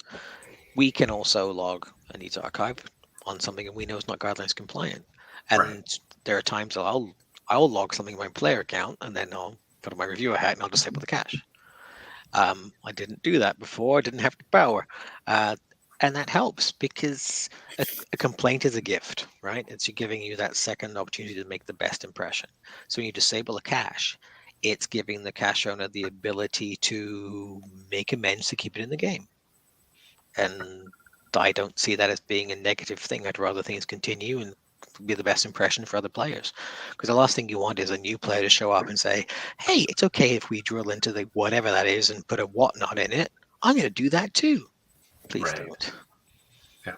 we can also log a needs archive on something and we know it's not guidelines compliant. And there are times I'll log something in my player account and then I'll put on my reviewer hat and I'll disable the cache. I didn't do that before. I didn't have the power. And that helps because a complaint is a gift, right? It's giving you that second opportunity to make the best impression. So when you disable a cache, it's giving the cache owner the ability to make amends to keep it in the game. And I don't see that as being a negative thing. I'd rather things continue and be the best impression for other players. Because the last thing you want is a new player to show up and say, hey, it's okay if we drill into the whatever that is and put a whatnot in it. I'm going to do that too. Please don't. Yeah.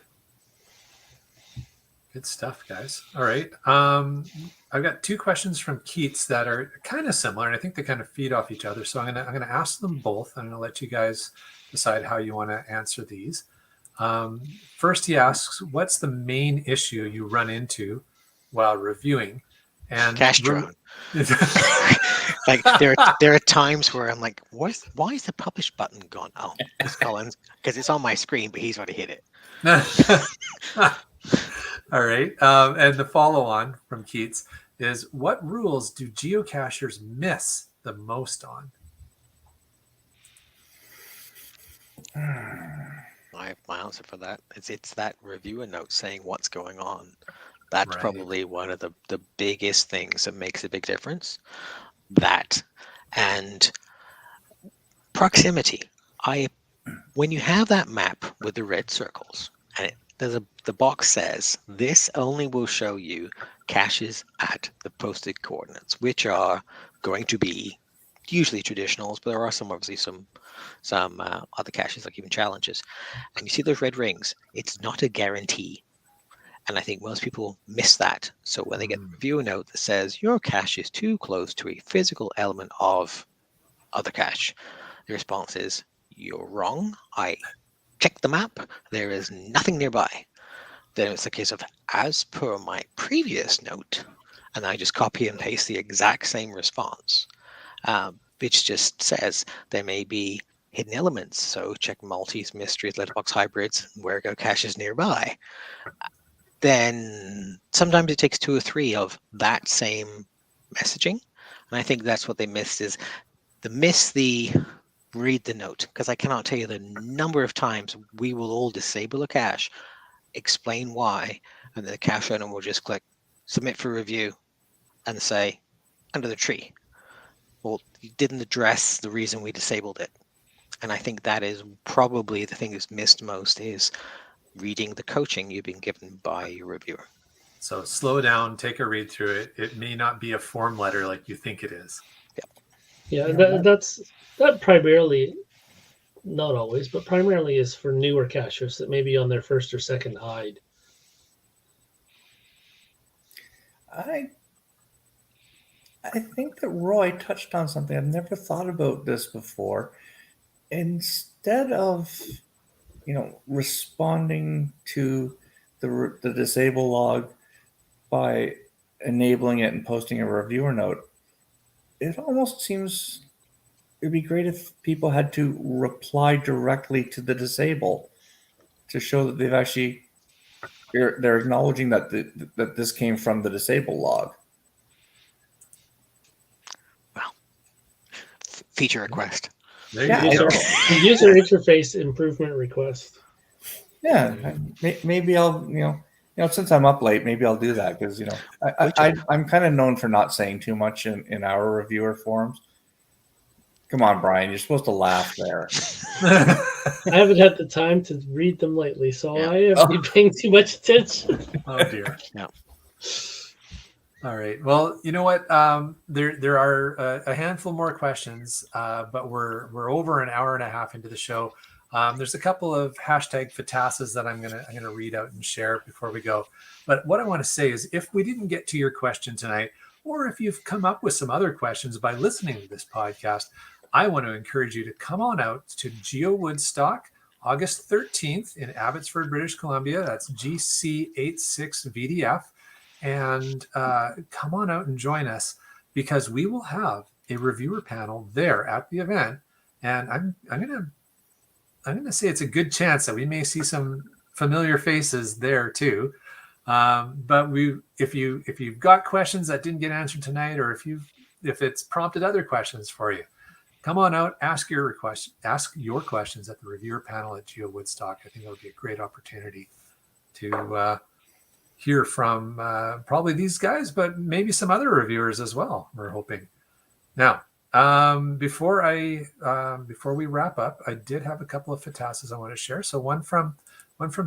Good stuff, guys. All right. I've got two questions from Keats that are kind of similar, and I think they kind of feed off each other. So I'm gonna ask them both. I'm gonna let you guys decide how you want to answer these. First, he asks, "What's the main issue you run into while reviewing?" And Cash drone. Like there are times where I'm like, why is the publish button gone? Oh, it's Collins, because it's on my screen, but he's already hit it. All right. And the follow-on from Keats is, what rules do geocachers miss the most on? I have my answer for that. It's that reviewer note saying what's going on. That's Right. probably one of the biggest things that makes a big difference. That and proximity. When you have that map with the red circles, and the box says this only will show you caches at the posted coordinates, which are going to be usually traditionals, but there are obviously some other caches, like even challenges. And you see those red rings, it's not a guarantee. And I think most people miss that. So when they get the reviewer note that says your cache is too close to a physical element of other cache, the response is, you're wrong. I checked the map. There is nothing nearby. Then it's a case of, as per my previous note, and I just copy and paste the exact same response, which just says there may be hidden elements. So check multis, mysteries, letterbox hybrids, where geocaches nearby. Then sometimes it takes 2 or 3 of that same messaging. And I think that's what they missed, is the read the note, because I cannot tell you the number of times we will all disable a cache, explain why, and the cache owner will just click submit for review and say under the tree, well, you didn't address the reason we disabled it. And I think that is probably the thing that's missed most, is reading the coaching you've been given by your reviewer. So slow down, take a read through it. It may not be a form letter like you think it is. Yeah, that primarily, not always, but primarily is for newer cachers that may be on their first or second hide. I think that Roy touched on something. I've never thought about this before. Instead of, responding to the disable log by enabling it and posting a reviewer note, it almost seems it'd be great if people had to reply directly to the disable to show that they're acknowledging that that this came from the disable log. Well, feature request. User interface improvement request. Yeah, maybe I'll since I'm up late, maybe I'll do that, because I'm kind of known for not saying too much in our reviewer forums. Come on, Brian, you're supposed to laugh there. I haven't had the time to read them lately, so Yeah. I haven't been paying too much attention. Oh dear. Yeah. All right. Well, you know what? There are a handful more questions, but we're over an hour and a half into the show. There's a couple of hashtag FATASs that I'm gonna read out and share before we go. But what I want to say is, if we didn't get to your question tonight, or if you've come up with some other questions by listening to this podcast, I want to encourage you to come on out to GeoWoodstock, August 13th in Abbotsford, British Columbia. That's GC86VDF. And come on out and join us, because we will have a reviewer panel there at the event. And I'm gonna say it's a good chance that we may see some familiar faces there too. But if you've got questions that didn't get answered tonight, or if it's prompted other questions for you, come on out, ask your questions at the reviewer panel at GeoWoodstock. I think it'll be a great opportunity to hear from probably these guys, but maybe some other reviewers as well, we're hoping. Now, before we wrap up, I did have a couple of FATASs I want to share. So one from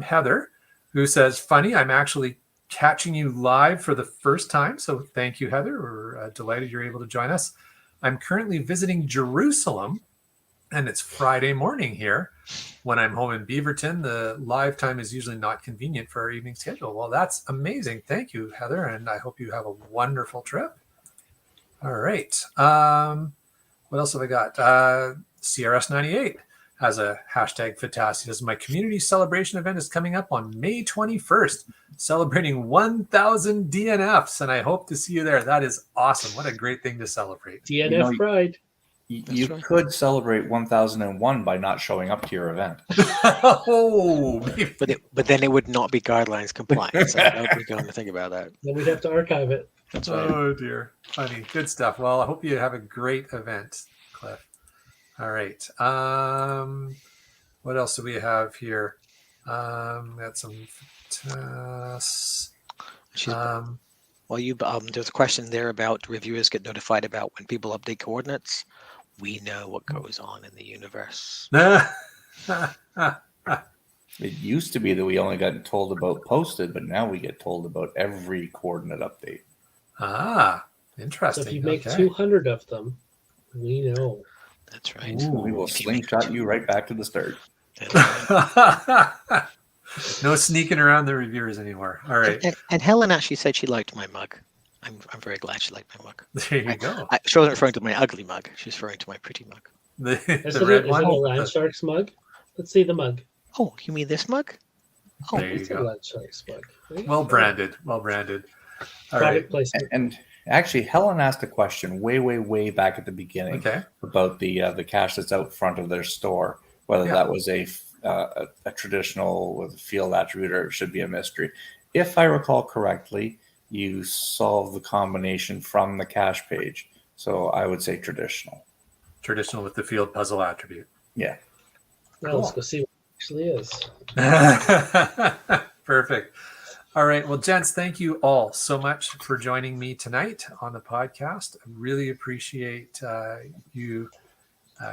Heather, who says, "Funny, I'm actually catching you live for the first time." So thank you, Heather. We're delighted you're able to join us. "I'm currently visiting Jerusalem and it's Friday morning here. When I'm home in Beaverton, the live time is usually not convenient for our evening schedule. Well, that's amazing. Thank you, Heather, and I hope you have a wonderful trip. All right. What else have I got? CRS98 has a hashtag Fantasias. My community celebration event is coming up on May 21st, celebrating 1,000 DNFs, and I hope to see you there. That is awesome. What a great thing to celebrate. DNF pride. You right. could celebrate 1001 by not showing up to your event. Oh, maybe. But then it would not be guidelines compliant. So nobody's going to think about that. Then we'd have to archive it. That's right. Oh dear. Funny. Good stuff. Well, I hope you have a great event, Cliff. All right. What else do we have here? Got some Well, there's a question there about reviewers get notified about when people update coordinates. We know what goes on in the universe. It used to be that we only got told about posted, but now we get told about every coordinate update. Interesting. So if you make 200 of them, we know. That's right. Ooh. We will slingshot you right back to the start. No sneaking around the reviewers anymore. All right. And Helen actually said she liked my mug. I'm very glad she liked my mug. There you go. She wasn't referring to my ugly mug. She's referring to my pretty mug. Is The it red a one. Land Sharks mug? Let's see the mug. Oh, you mean this mug? Oh, There you It's a go. Land Sharks mug. There you Well go. branded. Well branded. All Product right. placement. And actually, Helen asked a question way back at the beginning Okay. about the cache that's out front of their store, whether Yeah. that was a traditional with a field attribute or it should be a mystery. If I recall correctly, you solve the combination from the cache page. So I would say traditional. Traditional with the field puzzle attribute. Yeah. Now let's go see what it actually is. Perfect. All right. Well, gents, thank you all so much for joining me tonight on the podcast. I really appreciate you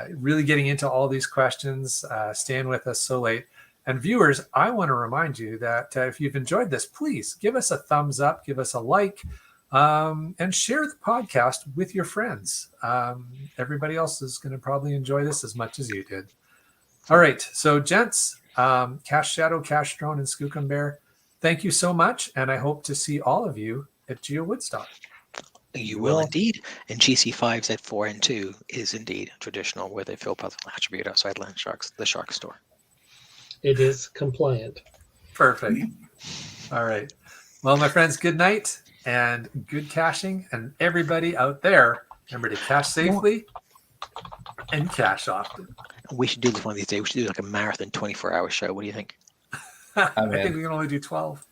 really getting into all these questions, staying with us so late. And viewers, I want to remind you that if you've enjoyed this, please give us a thumbs up, give us a like, and share the podcast with your friends. Everybody else is going to probably enjoy this as much as you did. All right. So, gents, Cache Shadow, Cache Drone, and Skookum Bear, thank you so much. And I hope to see all of you at GeoWoodstock. you will indeed. And GC5Z4N2 is indeed traditional with a field puzzle attribute outside Land Sharks, the Shark Store. It is compliant. Perfect. All right. Well, my friends, good night and good caching. And everybody out there, remember to cache safely and cache often. We should do this one of these days. We should do like a marathon 24-hour show. What do you think? I think we can only do 12.